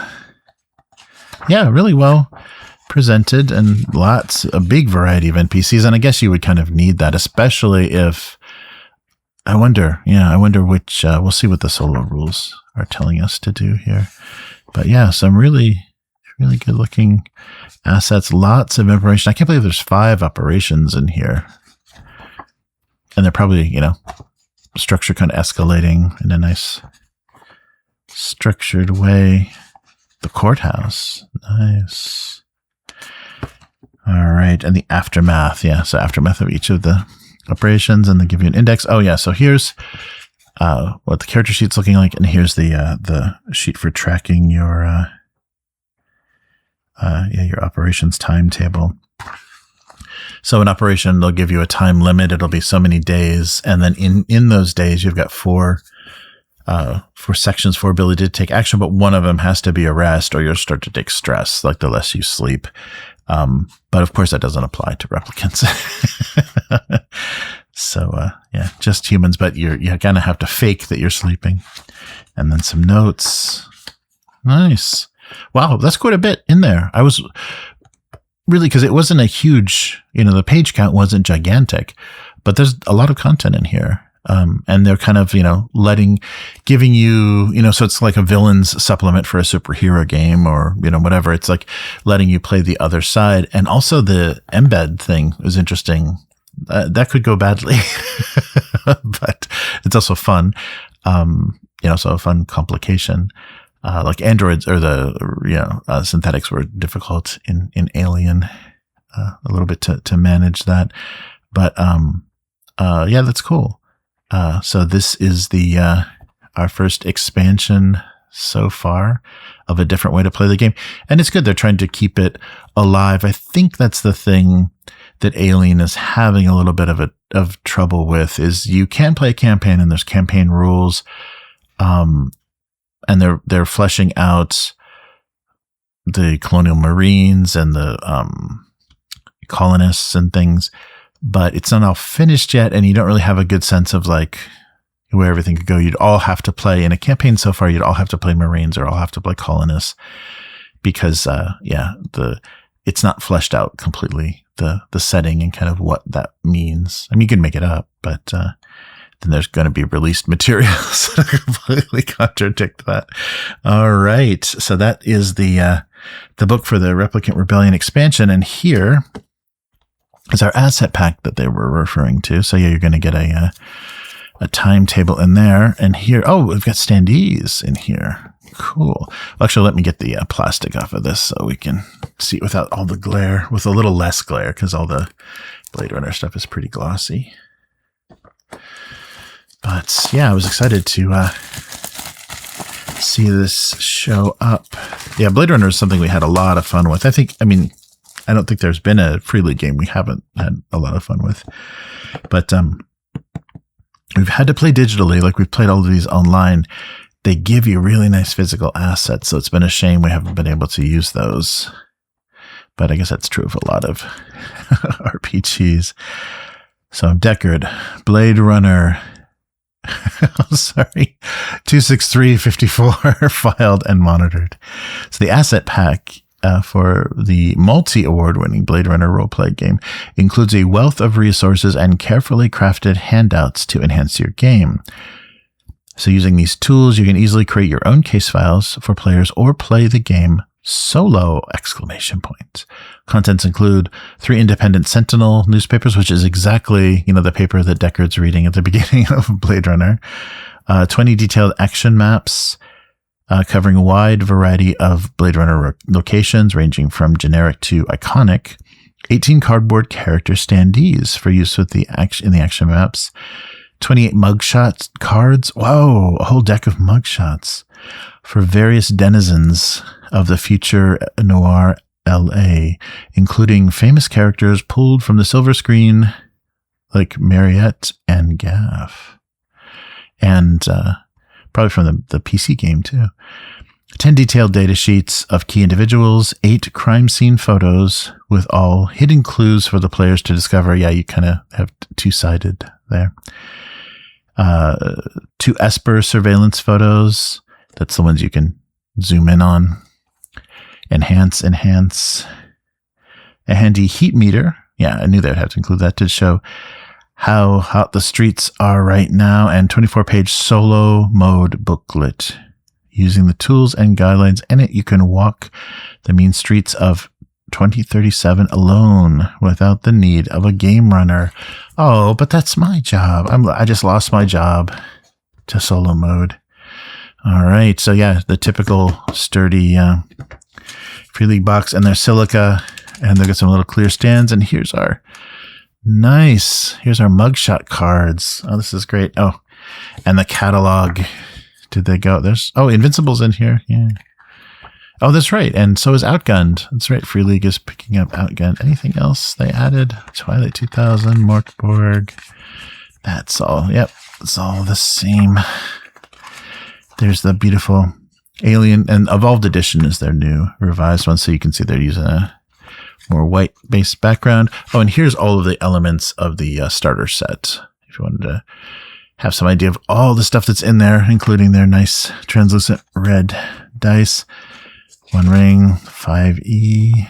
Yeah, really well presented, and a big variety of NPCs. And I guess you would kind of need that, especially if I wonder which, we'll see what the solo rules are telling us to do here. But yeah, some really, really good looking assets, lots of information. I can't believe there's 5 operations in here. And they're probably, structure kind of escalating in a nice structured way. The courthouse. Nice. All right. And the aftermath. Yeah. So aftermath of each of the operations, and they give you an index. Oh yeah. So here's what the character sheet's looking like. And here's the sheet for tracking your operations timetable. So an operation, they'll give you a time limit. It'll be so many days. And then in those days, you've got 4 sections for ability to take action, but one of them has to be a rest, or you'll start to take stress, like the less you sleep. But of course that doesn't apply to replicants. So, yeah, just humans, but you're gonna have to fake that you're sleeping. And then some notes. Nice. Wow. That's quite a bit in there. I was really, because it wasn't a huge, the page count wasn't gigantic, but there's a lot of content in here. And they're kind of, giving you, so it's like a villain's supplement for a superhero game, or, whatever. It's like letting you play the other side. And also the embed thing is interesting. That could go badly, but it's also fun. So a fun complication. Like androids, or the, synthetics were difficult in Alien, a little bit to manage that. But, yeah, that's cool. So this is our first expansion so far of a different way to play the game. And it's good. They're trying to keep it alive. I think that's the thing that Alien is having a little bit of trouble with, is you can play a campaign and there's campaign rules. And they're fleshing out the colonial marines and the, colonists and things, but it's not all finished yet, and you don't really have a good sense of like where everything could go. You'd all have to play in a campaign so far. You'd all have to play Marines, or all have to play colonists, because it's not fleshed out completely, the setting and kind of what that means. I mean, you can make it up, but then there's going to be released materials that completely contradict that. All right, so that is the book for the Replicant Rebellion expansion, and here is our asset pack that they were referring to. So yeah, you're going to get a timetable in there. And here, we've got standees in here. Cool. Well, actually, let me get the plastic off of this so we can see it without all the glare, with a little less glare, because all the Blade Runner stuff is pretty glossy. But yeah, I was excited to see this show up. Yeah, Blade Runner is something we had a lot of fun with. I don't think there's been a Freely game we haven't had a lot of fun with. But we've had to play digitally, like we've played all of these online. They give you really nice physical assets, so it's been a shame we haven't been able to use those. But I guess that's true of a lot of RPGs. So Deckard, Blade Runner, 26354 filed and monitored. So the asset pack for the multi-award-winning Blade Runner roleplay game includes a wealth of resources and carefully crafted handouts to enhance your game. So using these tools, you can easily create your own case files for players or play the game solo! Contents include 3 independent Sentinel newspapers, which is exactly, the paper that Deckard's reading at the beginning of Blade Runner. 20 detailed action maps, covering a wide variety of Blade Runner locations, ranging from generic to iconic. 18 cardboard character standees for use with in the action maps. 28 mugshot cards. Whoa, a whole deck of mugshots for various denizens of the future noir LA, including famous characters pulled from the silver screen like Mariette and Gaff. And probably from the PC game too. 10 detailed data sheets of key individuals, 8 crime scene photos with all hidden clues for the players to discover. Yeah, you kind of have two-sided there. 2 Esper surveillance photos. That's the ones you can zoom in on. Enhance. A handy heat meter. Yeah, I knew they'd have to include that to show how hot the streets are right now, and 24-page solo mode booklet. Using the tools and guidelines in it, you can walk the mean streets of 2037 alone without the need of a game runner. Oh, but that's my job. I just lost my job to solo mode. All right. So yeah, the typical sturdy Free League box, and there's silica, and they've got some little clear stands. And here's our mugshot cards. Oh, this is great. Oh, and the catalog. Did they go? Invincible's in here. Yeah. Oh, that's right. And so is Outgunned. That's right. Free League is picking up Outgunned. Anything else they added? Twilight 2000, Morkborg. That's all. Yep. It's all the same. There's the beautiful Alien, and Evolved Edition is their new revised one. So you can see they're using a more white-based background. Oh, and here's all of the elements of the starter set. If you wanted to have some idea of all the stuff that's in there, including their nice translucent red dice. 1 ring, 5E.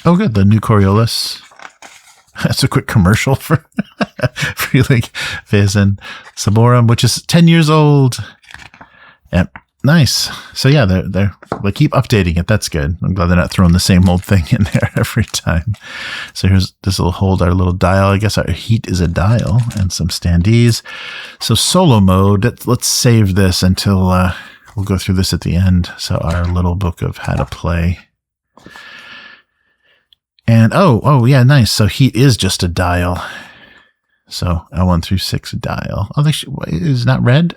Oh, good. The new Coriolis. That's a quick commercial for Free League Phazon Saborum, which is 10 years old. Yep. Nice. So yeah, they keep updating it. That's good. I'm glad they're not throwing the same old thing in there every time. So this will hold our little dial. I guess our heat is a dial, and some standees. So solo mode. Let's save this until we'll go through this at the end. So our little book of how to play. And oh yeah, nice. So heat is just a dial. So L1 through 6 dial. Oh, is not red.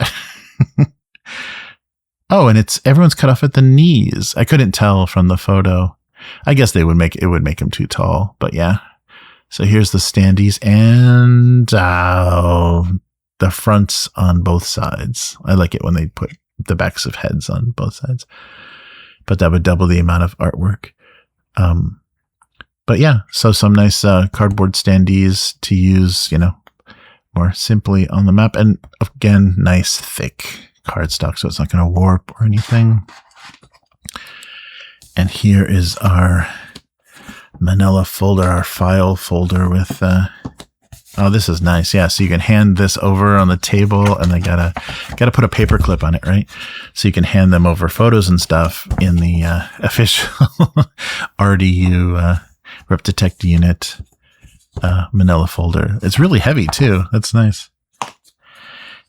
Oh, and everyone's cut off at the knees. I couldn't tell from the photo. I guess it would make them too tall, but yeah. So here's the standees, and the fronts on both sides. I like it when they put the backs of heads on both sides, but that would double the amount of artwork. But yeah, so some nice cardboard standees to use, more simply on the map, and again, nice thick cardstock, so it's not going to warp or anything. And here is our manila folder, our file folder with oh, this is nice. Yeah, so you can hand this over on the table, and they gotta put a paper clip on it, right? So you can hand them over photos and stuff in the official RDU Rep Detect Unit manila folder. It's really heavy too. That's nice.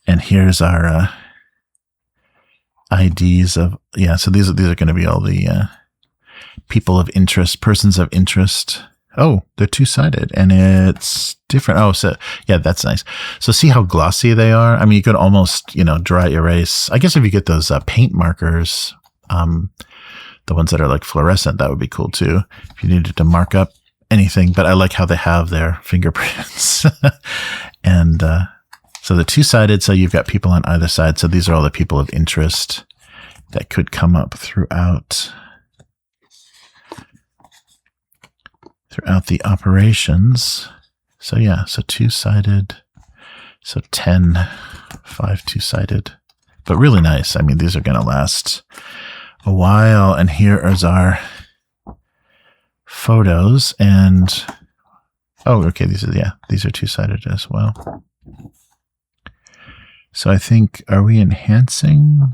And here's our IDs of, yeah, so these are going to be all the people of interest, persons of interest. Oh, they're two-sided, and it's different. Oh, so yeah, that's nice. So see how glossy they are? I mean, you could almost, dry erase. I guess if you get those paint markers, the ones that are like fluorescent, that would be cool too, if you needed to mark up anything. But I like how they have their fingerprints. And so the two-sided, so you've got people on either side. So these are all the people of interest that could come up throughout the operations. So yeah, so two-sided, so 5 two-sided, but really nice. I mean, these are going to last a while. And here is our photos, and oh, okay, these are two-sided as well. So I think, are we enhancing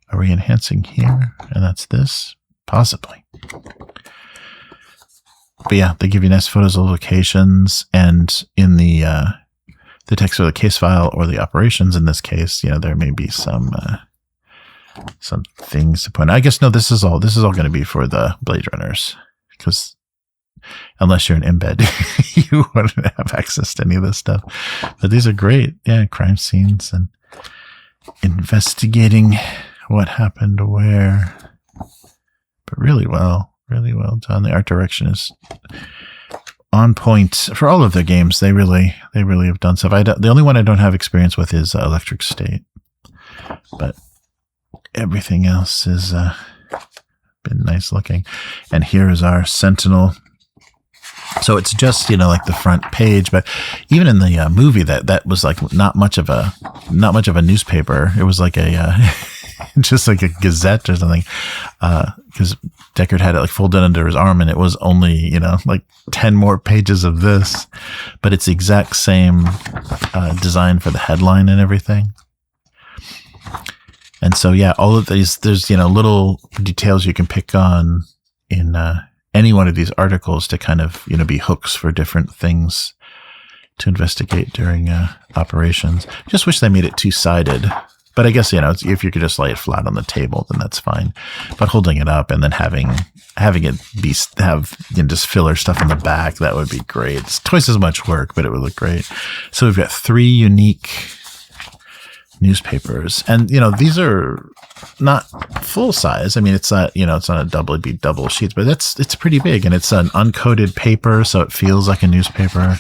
here? And that's this? Possibly. But yeah, they give you nice photos of locations, and in the text or the case file or the operations in this case, there may be some things to point out. I guess, no, this is all going to be for the Blade Runners, because unless you're an embed, you wouldn't have access to any of this stuff. But these are great. Yeah, crime scenes and investigating what happened where. But really well done. The art direction is on point for all of their games. They really have done stuff. The only one I don't have experience with is Electric State, but everything else has been nice looking. And here is our Sentinel. So it's just, like the front page, but even in the movie, that was like not much of a newspaper. It was like a just like a Gazette or something. Because Deckard had it like folded under his arm, and it was only, you know, like 10 more pages of this, but it's the exact same design for the headline and everything. And so, yeah, all of these, there's, you know, little details you can pick on in any one of these articles to kind of, you know, be hooks for different things to investigate during operations. Just wish they made it two-sided. But I guess, you know, if you could just lay it flat on the table, then that's fine. But holding it up and then having it have, you know, just filler stuff in the back, that would be great. It's twice as much work, but it would look great. So we've got 3 unique newspapers, and, you know, these are not full size. I mean, it's not, you know, it's not it'd be double sheets, but it's pretty big, and it's an uncoated paper, so it feels like a newspaper.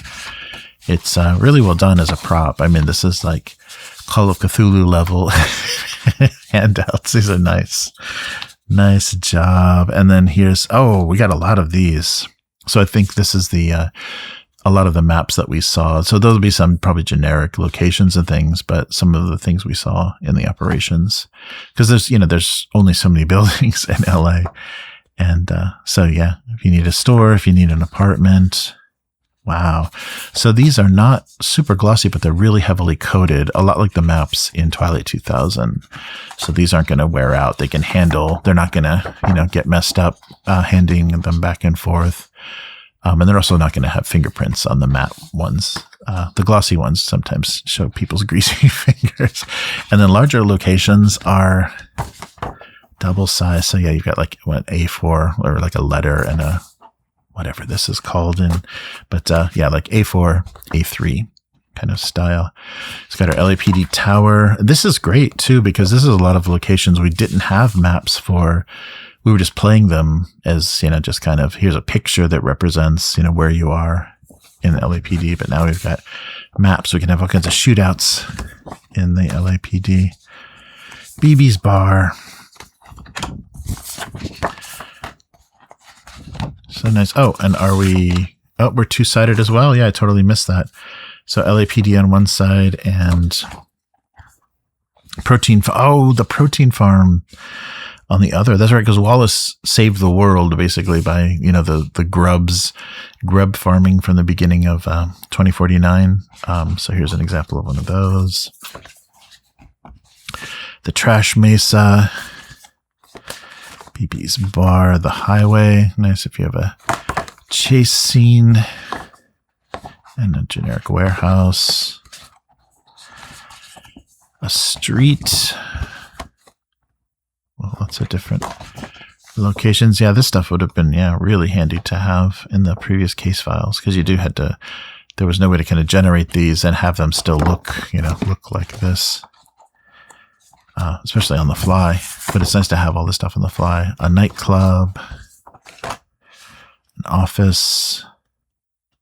It's really well done as a prop. I mean, this is like Call of Cthulhu level handouts. These are nice. Nice job. And then here's, we got a lot of these. So I think this is a lot of the maps that we saw. So there'll be some probably generic locations and things, but some of the things we saw in the operations, because there's only so many buildings in LA. And so, yeah, if you need a store, if you need an apartment. Wow. So these are not super glossy, but they're really heavily coated, a lot like the maps in Twilight 2000. So these aren't going to wear out. They can handle, they're not going to, you know, get messed up, handing them back and forth. And they're also not going to have fingerprints on the matte ones. The glossy ones sometimes show people's greasy fingers. And then larger locations are double size. So yeah, you've got like what, A4 or like a letter and a whatever this is called but yeah, like A4, A3 kind of style. It's got our LAPD tower. This is great too, because this is a lot of locations we didn't have maps for. We were just playing them as, you know, just kind of, here's a picture that represents, you know, where you are in the LAPD, but now we've got maps. We can have all kinds of shootouts in the LAPD. BB's Bar. So nice. Oh, and we're two-sided as well? Yeah, I totally missed that. So LAPD on one side and the protein farm on the other. That's right, because Wallace saved the world basically by, you know, the grub farming from the beginning of 2049. So here's an example of one of those. The trash mesa. BB's Bar, the highway. Nice if you have a chase scene. And a generic warehouse. A street. Well, lots of different locations. Yeah, this stuff would have been, really handy to have in the previous case files, because there was no way to kind of generate these and have them still look like this. Especially on the fly, but it's nice to have all this stuff on the fly. A nightclub, an office.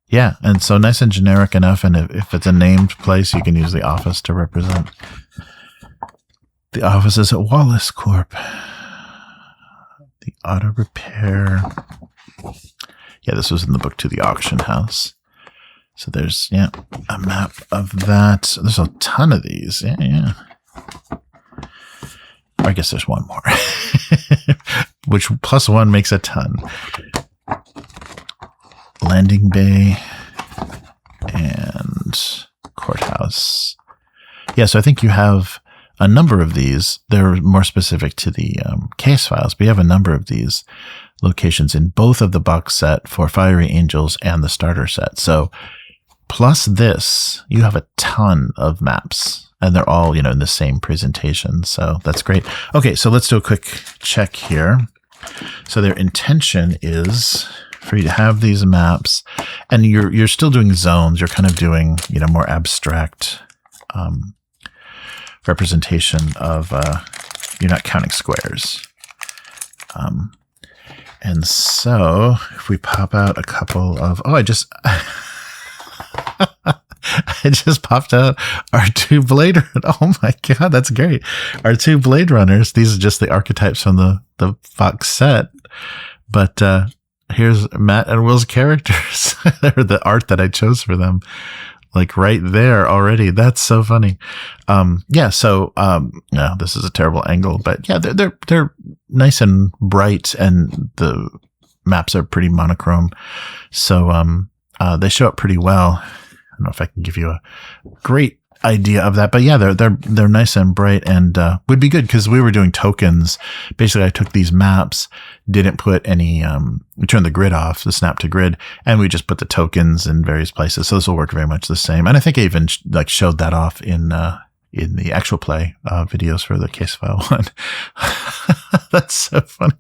Yeah, and so nice and generic enough, and if it's a named place, you can use the office to represent. The offices at Wallace Corp. The auto repair. Yeah, this was in the book to the auction house. So there's, a map of that. There's a ton of these. Yeah. I guess there's one more, which plus one makes a ton. Landing bay and courthouse. Yeah, so I think you have a number of these. They're more specific to the case files, but you have a number of these locations in both of the box set for Fiery Angels and the starter set. So plus this, you have a ton of maps. And they're all, in the same presentation. So that's great. Okay, so let's do a quick check here. So their intention is for you to have these maps, and you're still doing zones. You're kind of doing, more abstract representation of, you're not counting squares. And so if we pop out a couple of, I just popped out our 2 Blade Runners. Oh my God, that's great. Our 2 Blade Runners. These are just the archetypes from the box set. But here's Matt and Will's characters, or the art that I chose for them. like right there already. That's so funny. Yeah, this is a terrible angle, but yeah, they're nice and bright, and the maps are pretty monochrome. So they show up pretty well. I don't know if I can give you a great idea of that, but yeah, they're nice and bright, and would be good because we were doing tokens. Basically, I took these maps, didn't put any, we turned the grid off, the snap to grid, and we just put the tokens in various places. So this will work very much the same. And I think I even showed that off in the actual play videos for the case file one. That's so funny.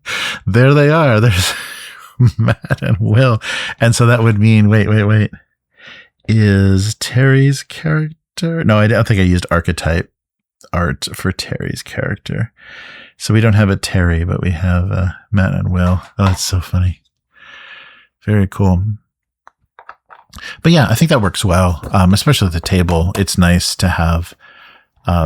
There they are. There's Matt and Will, and so that would mean wait. Is Terry's character? No, I don't think I used archetype art for Terry's character. So we don't have a Terry, but we have Matt and Will. Oh, that's so funny. Very cool. But yeah, I think that works well, especially the table. It's nice to have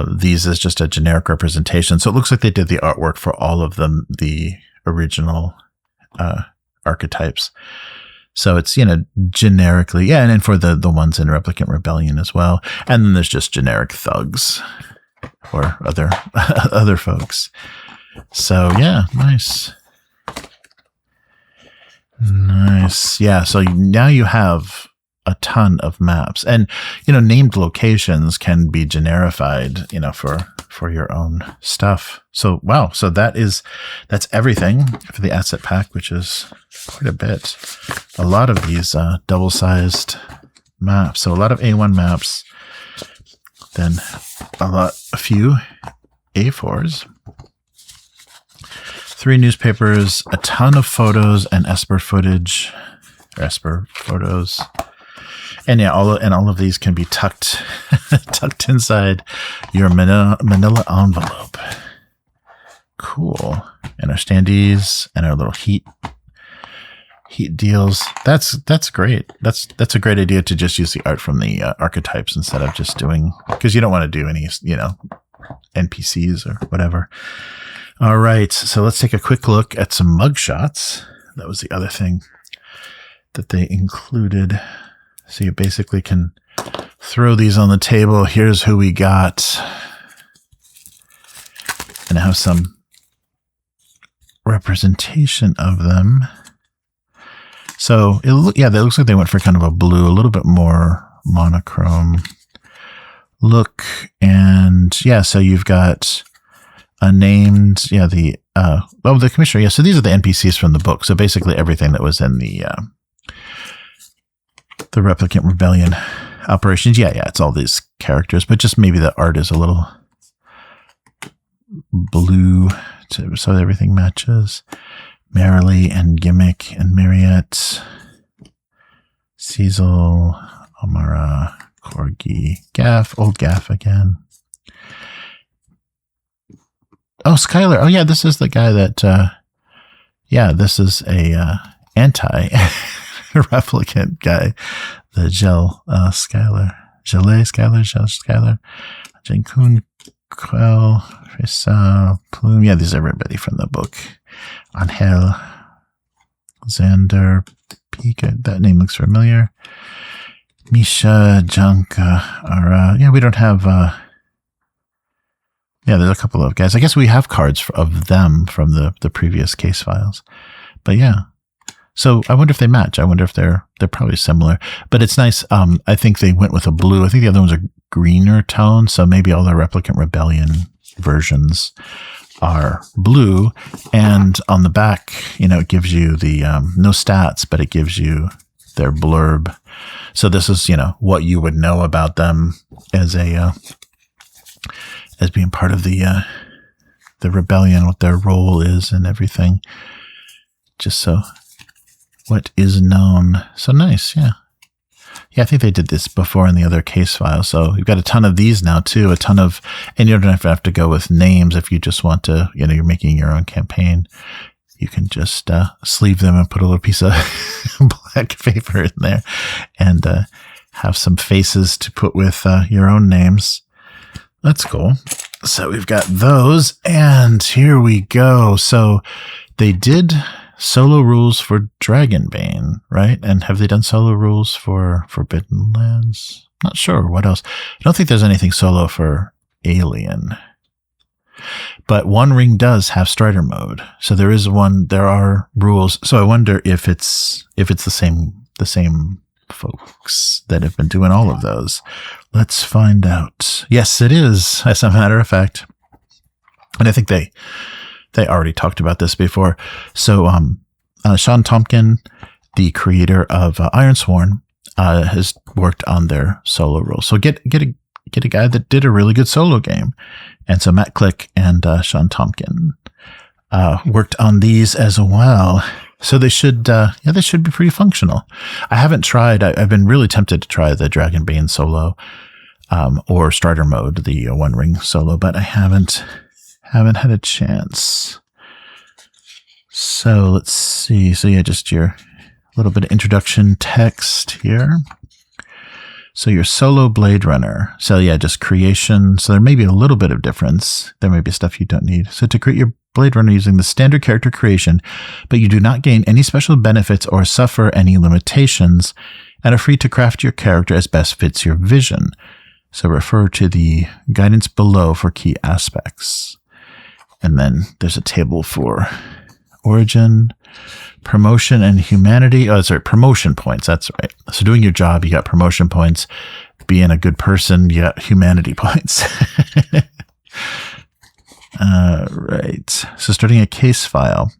these as just a generic representation. So it looks like they did the artwork for all of them, the original archetypes. So it's, generically, yeah, and then for the ones in Replicant Rebellion as well. And then there's just generic thugs or other folks. So yeah, nice. Nice. Yeah, so now you have a ton of maps, and named locations can be generified, for your own stuff. So wow, so that's everything for the asset pack, which is quite a bit. A lot of these double-sized maps. So a lot of A1 maps, then a few A4s, 3 newspapers, a ton of photos and Esper photos. And yeah, all of these can be tucked inside your manila envelope. Cool. And our standees and our little heat deals. That's great. That's a great idea to just use the art from the archetypes instead of just doing, because you don't want to do any NPCs or whatever. All right, so let's take a quick look at some mugshots. That was the other thing that they included. So you basically can throw these on the table. Here's who we got. And have some representation of them. So that looks like they went for kind of a blue, a little bit more monochrome look. And yeah, so you've got named, the commissioner. Yeah, so these are the NPCs from the book. So basically everything that was in the Replicant Rebellion operations. Yeah, it's all these characters, but just maybe the art is a little blue so everything matches. Merrily and Gimmick and Mariette, Cecil, Amara, Corgi, Gaff, old Gaff again. Oh, Skylar. Oh yeah, this is the guy that, this is a anti-replicant guy. The Gel Skylar. Gelé Skylar. Jenkun, Quell, Frisa, Plume. Yeah, these are everybody from the book. Angel, Xander, Pika. That name looks familiar. Misha, Janka, we don't have, there's a couple of guys. I guess we have cards of them from the previous case files. But yeah. So I wonder if they match. I wonder if they're probably similar. But it's nice. I think they went with a blue. I think the other ones are greener tone. So maybe all the Replicant Rebellion versions are blue. And on the back, it gives you the no stats, but it gives you their blurb. So this is, what you would know about them as being part of the rebellion, what their role is and everything. Just so what is known. So nice. Yeah. Yeah. I think they did this before in the other case file. So you've got a ton of these now too, and you don't have to go with names. If you just want to, you're making your own campaign, you can just sleeve them and put a little piece of black paper in there and have some faces to put with your own names. That's cool. So we've got those, and here we go. So they did solo rules for Dragonbane, right? And have they done solo rules for Forbidden Lands? Not sure what else. I don't think there's anything solo for Alien. But One Ring does have Strider mode. So there are rules. So I wonder if it's the same folks that have been doing all of those. Let's find out. Yes, it is, as a matter of fact. And I think they already talked about this before. So Sean Tompkin, the creator of Ironsworn, has worked on their solo rules. So get a guy that did a really good solo game. And so Matt Click and Sean Tompkin worked on these as well. So they should be pretty functional. I haven't tried. I've been really tempted to try the Dragonbane solo, or Strider mode, the One Ring solo, but I haven't had a chance. So let's see. So yeah, just your little bit of introduction text here. So your solo Blade Runner. So yeah, just creation. So there may be a little bit of difference. There may be stuff you don't need. So to create your Blade Runner using the standard character creation, but you do not gain any special benefits or suffer any limitations, and are free to craft your character as best fits your vision. So refer to the guidance below for key aspects. And then there's a table for origin, promotion, and humanity. Oh, sorry, promotion points. That's right. So doing your job, you got promotion points. Being a good person, you got humanity points. Right. So starting a case file.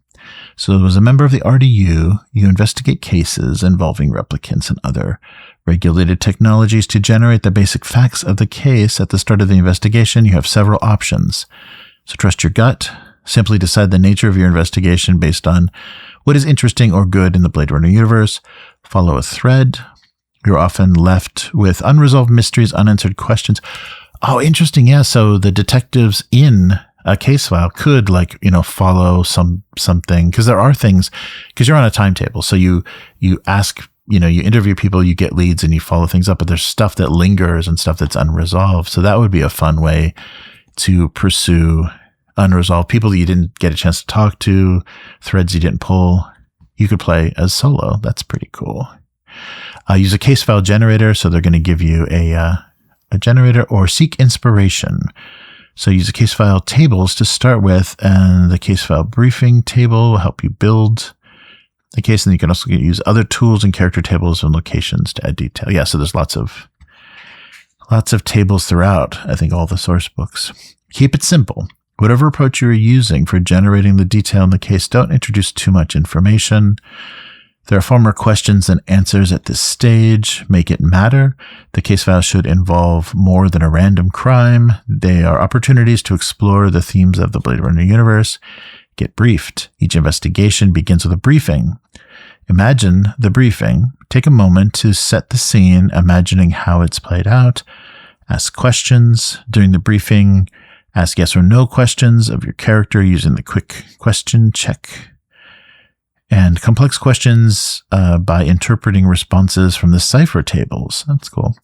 So as a member of the RDU, you investigate cases involving replicants and other regulated technologies to generate the basic facts of the case. At the start of the investigation, you have several options. So trust your gut. Simply decide the nature of your investigation based on what is interesting or good in the Blade Runner universe. Follow a thread. You're often left with unresolved mysteries, unanswered questions. Oh, interesting. Yeah. So the detectives in a case file could follow something, because there are things, because you're on a timetable. So you ask, you interview people, you get leads, and you follow things up, but there's stuff that lingers and stuff that's unresolved. So that would be a fun way to pursue unresolved people that you didn't get a chance to talk to, threads you didn't pull. You could play as solo. That's pretty cool. Use a case file generator. So they're going to give you a generator, or seek inspiration. So use a case file tables to start with, and the case file briefing table will help you build the case. And you can also use other tools and character tables and locations to add detail. Yeah, so there's lots of tables throughout, I think, all the source books. Keep it simple. Whatever approach you are using for generating the detail in the case, don't introduce too much information. There are far more questions than answers at this stage. Make it matter. The case file should involve more than a random crime. They are opportunities to explore the themes of the Blade Runner universe. Get briefed. Each investigation begins with a briefing. Imagine the briefing. Take a moment to set the scene, imagining how it's played out. Ask questions. During the briefing, ask yes or no questions of your character using the quick question check. And complex questions by interpreting responses from the cipher tables. That's cool.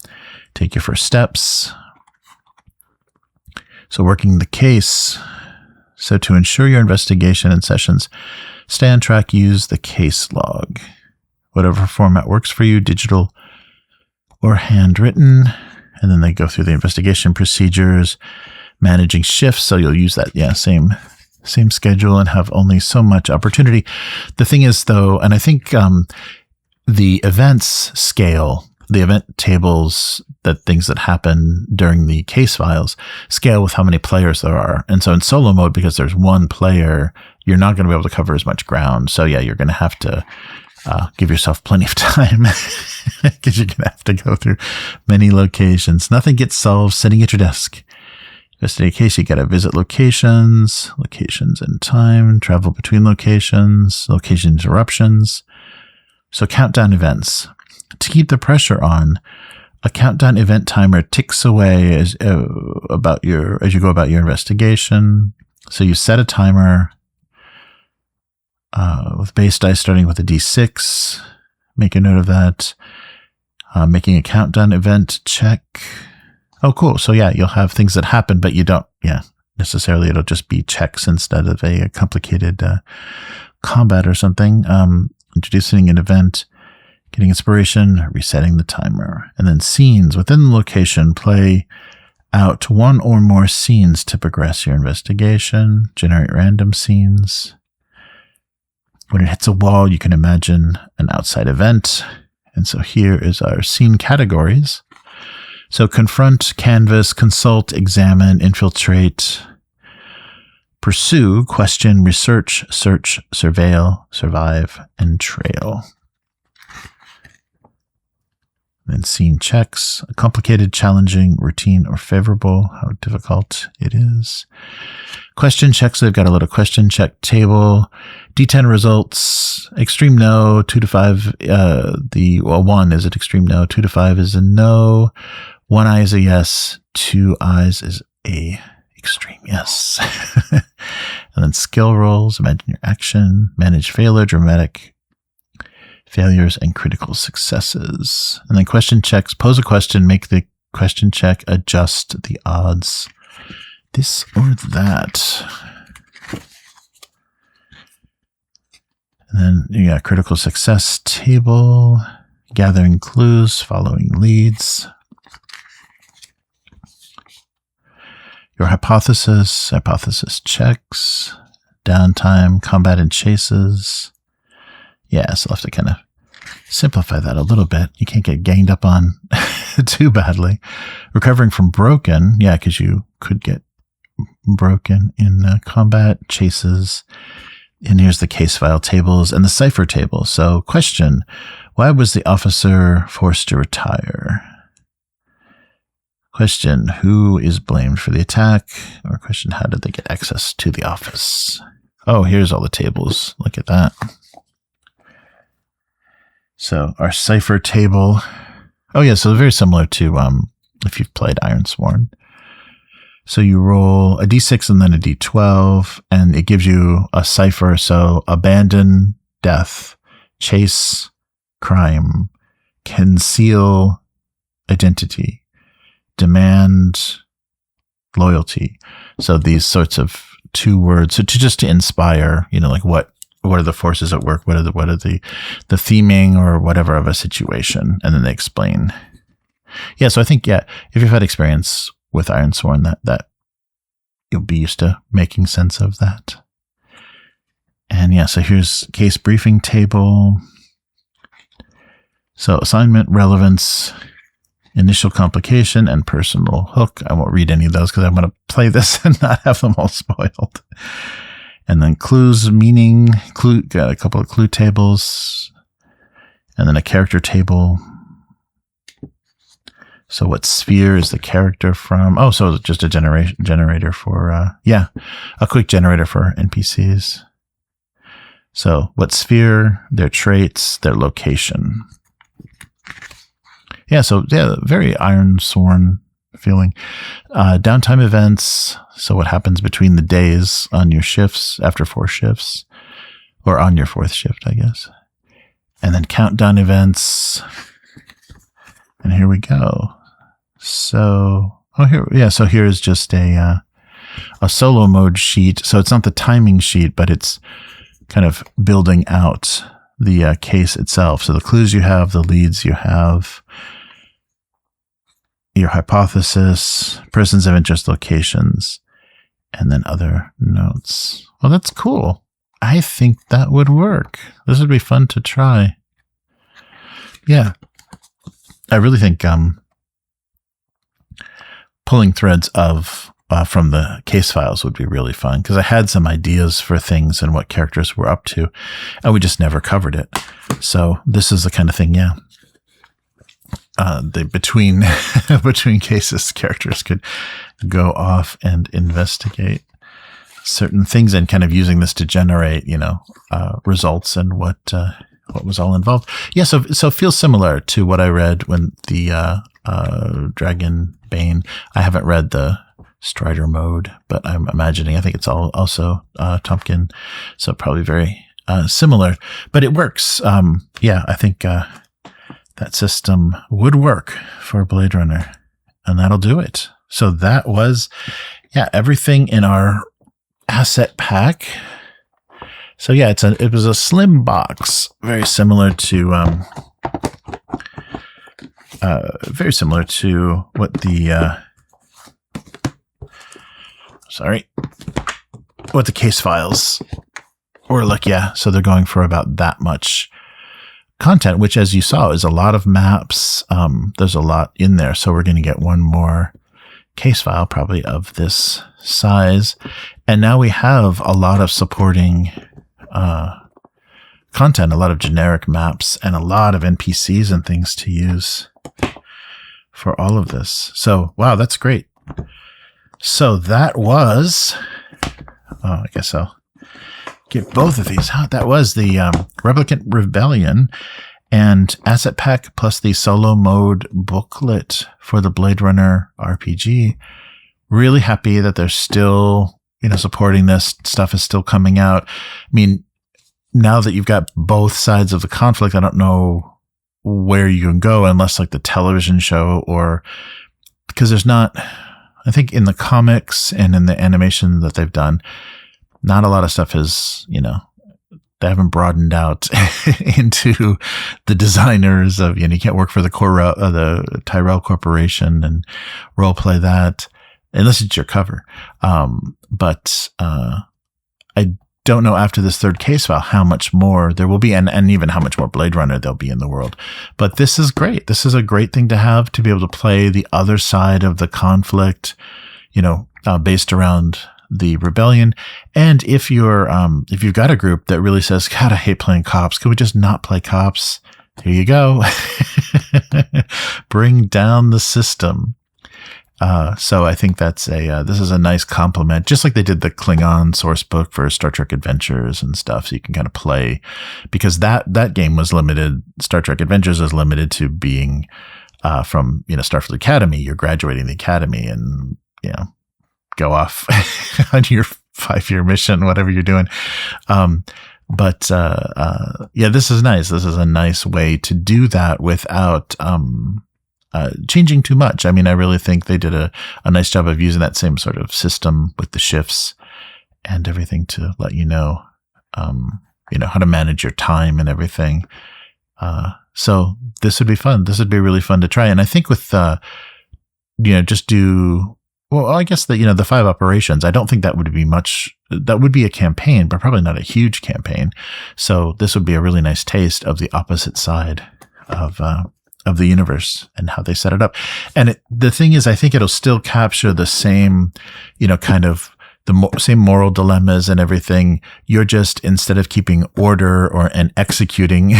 Take your first steps. So working the case. So to ensure your investigation and sessions stay on track, use the case log. Whatever format works for you, digital or handwritten. And then they go through the investigation procedures, managing shifts. So you'll use that, same schedule and have only so much opportunity. The thing is, though, and I think the events scale, the event tables, the things that happen during the case files scale with how many players there are. And so in solo mode, because there's one player, you're not going to be able to cover as much ground. So yeah, you're going to have to give yourself plenty of time, because you're going to have to go through many locations. Nothing gets solved sitting at your desk. Investigate a case, you got to visit locations and time, travel between locations, location interruptions. So countdown events. To keep the pressure on, a countdown event timer ticks away as you go about your investigation. So you set a timer with base dice starting with a D6. Make a note of that. Making a countdown event check. Oh, cool. So yeah, you'll have things that happen, but you don't, necessarily it'll just be checks instead of a complicated combat or something. Introducing an event. getting inspiration, resetting the timer. And then scenes within the location, play out one or more scenes to progress your investigation, generate random scenes. When it hits a wall, you can imagine an outside event. And so here is our scene categories. So confront, canvas, consult, examine, infiltrate, pursue, question, research, search, surveil, survive, and trail. Then scene checks, complicated, challenging, routine, or favorable, how difficult it is. Question checks, they've got a little question check table. D10 results, extreme no, 2 to 5, 1 is an extreme no, 2 to 5 is a no, 1 eye is a yes, 2 eyes is a extreme yes. And then skill rolls, imagine your action, manage failure, dramatic failures, and critical successes. And then question checks, pose a question, make the question check, adjust the odds, this or that. And then you got critical success table, gathering clues, following leads. Your hypothesis checks, downtime, combat and chases. Yeah, so I'll have to kind of simplify that a little bit. You can't get ganged up on too badly. Recovering from broken, yeah, because you could get broken in combat, chases. And here's the case file tables and the cipher table. So question, why was the officer forced to retire? Question, who is blamed for the attack? Or question, how did they get access to the office? Oh, here's all the tables. Look at that. So our cipher table. Oh yeah, so very similar to if you've played Ironsworn. So you roll a d6 and then a d12, and it gives you a cipher. So abandon, death, chase, crime, conceal, identity, demand, loyalty. So these sorts of 2 words, so to inspire, like what are the forces at work? What are the theming or whatever of a situation? And then they explain. Yeah. So I think, if you've had experience with Ironsworn, that you'll be used to making sense of that. And so here's case briefing table. So assignment, relevance, initial complication, and personal hook. I won't read any of those because I'm going to play this and not have them all spoiled. And then clues, meaning, got a couple of clue tables, and then a character table. So what sphere is the character from? Oh, so just a generator for, a quick generator for NPCs. So what sphere, their traits, their location. Very Ironsworn feeling. Downtime events. So what happens between the days on your shifts, after 4 shifts, or on your 4th shift, I guess. And then countdown events. And here we go. So, so here's just a solo mode sheet. So it's not the timing sheet, but it's kind of building out the case itself. So the clues you have, the leads you have, your hypothesis, persons of interest, locations, and then other notes. Well, that's cool. I think that would work. This would be fun to try. Yeah. I really think pulling threads from the case files would be really fun, because I had some ideas for things and what characters were up to, and we just never covered it. So this is the kind of thing, between cases, characters could go off and investigate certain things, and kind of using this to generate, results and what was all involved. Yeah, so it feels similar to what I read when the Dragon Bane. I haven't read the Strider mode, but I'm imagining, I think it's also Tompkin, so probably very similar. But it works. I think that system would work for Blade Runner, and that'll do it. So that was, everything in our asset pack. So it was a slim box, very similar to very similar to what the what the case files were like. Yeah, so they're going for about that much content, which, as you saw, is a lot of maps. There's a lot in there, so we're going to get one more case file, probably of this size. And now we have a lot of supporting content, a lot of generic maps, and a lot of NPCs and things to use for all of this. So, wow, that's great. So that was, I guess I'll get both of these out. That was the Replicant Rebellion and Asset Pack plus the solo mode booklet for the Blade Runner RPG. Really happy that they're still, supporting this. Stuff is still coming out. I mean, now that you've got both sides of the conflict, I don't know where you can go unless like the television show, or because there's not, I think in the comics and in the animation that they've done, not a lot of stuff is, they haven't broadened out into the designers of, you can't work for the Tyrell Corporation and role play that unless it's your cover. But I don't know after this third case file how much more there will be, and even how much more Blade Runner there'll be in the world. But this is great. This is a great thing to have, to be able to play the other side of the conflict, based around the rebellion. And if you've got a group that really says, God, I hate playing cops, can we just not play cops? Here you go. Bring down the system. So I think this is a nice compliment, just like they did the Klingon source book for Star Trek Adventures and stuff. So you can kind of play, because that game was limited. Star Trek Adventures is limited to being, from, Starfleet Academy. You're graduating the academy and, go off on your 5-year mission, whatever you're doing. But this is nice. This is a nice way to do that without, changing too much. I mean, I really think they did a nice job of using that same sort of system with the shifts and everything to let how to manage your time and everything. So this would be fun. This would be really fun to try. And I think with, just do, well, I guess the 5 operations, I don't think that would be much. That would be a campaign, but probably not a huge campaign. So this would be a really nice taste of the opposite side of the universe and how they set it up. And the thing is, I think it'll still capture the same, kind of same moral dilemmas and everything. You're just, instead of keeping order and executing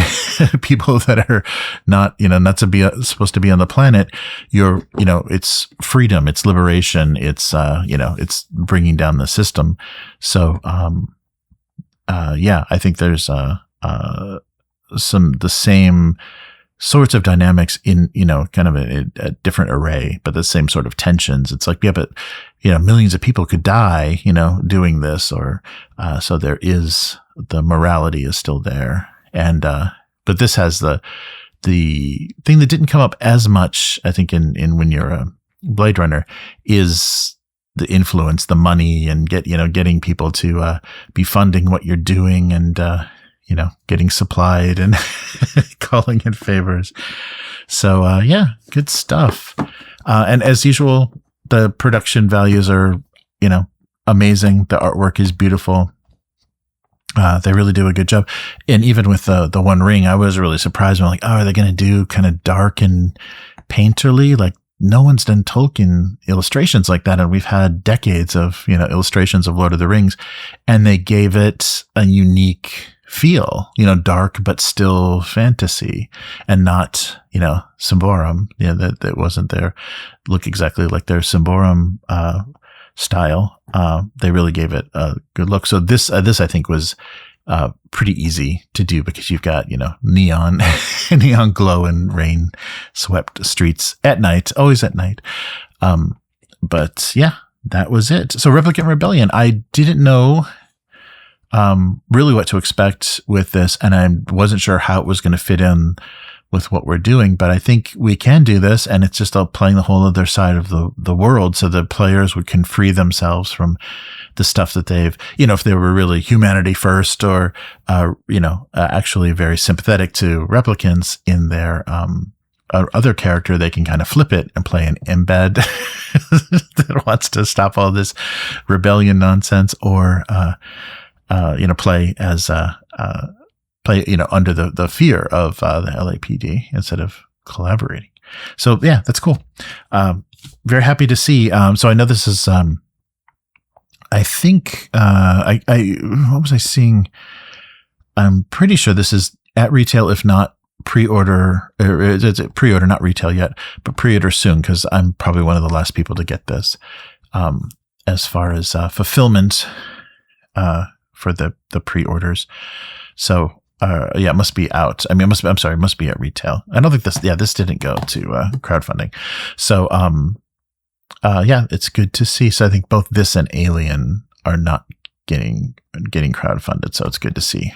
people that are not, not supposed to be on the planet, it's freedom, it's liberation, it's, it's bringing down the system. So, I think there's, the same sorts of dynamics in, kind of a different array, but the same sort of tensions. It's like, yeah, but, millions of people could die, doing this, or, so there is, the morality is still there. And, but this has the thing that didn't come up as much, I think, in when you're a Blade Runner, is the influence, the money, and getting people to, be funding what you're doing, and, getting supplied and calling in favors. So, good stuff. And as usual, the production values are, amazing. The artwork is beautiful. They really do a good job. And even with the One Ring, I was really surprised. I'm like, oh, are they going to do kind of dark and painterly? Like, no one's done Tolkien illustrations like that. And we've had decades of, illustrations of Lord of the Rings, and they gave it a unique feel, dark, but still fantasy, and not, Symborum, that wasn't their look exactly like their Symborum, style. They really gave it a good look. So this I think was, pretty easy to do, because you've got, neon, neon glow and rain swept streets at night, always at night. But yeah, that was it. So Replicant Rebellion, I didn't know, really what to expect with this, and I wasn't sure how it was going to fit in with what we're doing, but I think we can do this, and it's just playing the whole other side of the world, so the players can free themselves from the stuff that they've, if they were really humanity first, or, actually very sympathetic to replicants in their, other character, they can kind of flip it and play an embed that wants to stop all this rebellion nonsense, or play as under the fear of the LAPD instead of collaborating. So yeah, that's cool. Very happy to see. So I know this is I think what was I seeing? I'm pretty sure this is at retail, if not pre-order, or it's pre-order, not retail yet, but pre-order soon, because I'm probably one of the last people to get this. As far as fulfillment for the pre-orders. So it must be out. I mean, it must be at retail. I don't think this didn't go to crowdfunding. So it's good to see. So I think both this and Alien are not getting crowdfunded. So it's good to see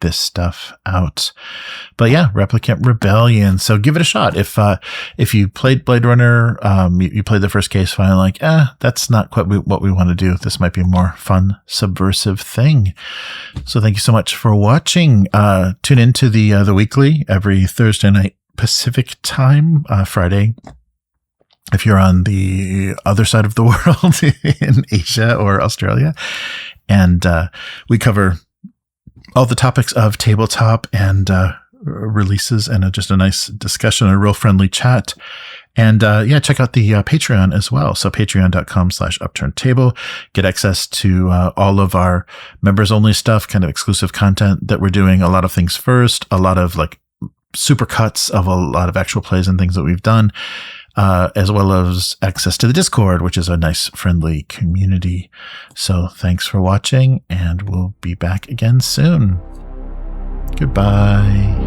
this stuff out. But yeah, Replicant Rebellion. So give it a shot. If you played Blade Runner, you played the first case file, like, that's not quite what we want to do. This might be a more fun, subversive thing. So thank you so much for watching. Tune into the weekly every Thursday night Pacific time, Friday if you're on the other side of the world in Asia or Australia. And we cover all the topics of tabletop and releases, and just a nice discussion, a real friendly chat. And check out the Patreon as well. So patreon.com/upturntable. Get access to all of our members only stuff, kind of exclusive content that we're doing. A lot of things first, a lot of like super cuts of a lot of actual plays and things that we've done. As well as access to the Discord, which is a nice, friendly community. So thanks for watching, and we'll be back again soon. Goodbye.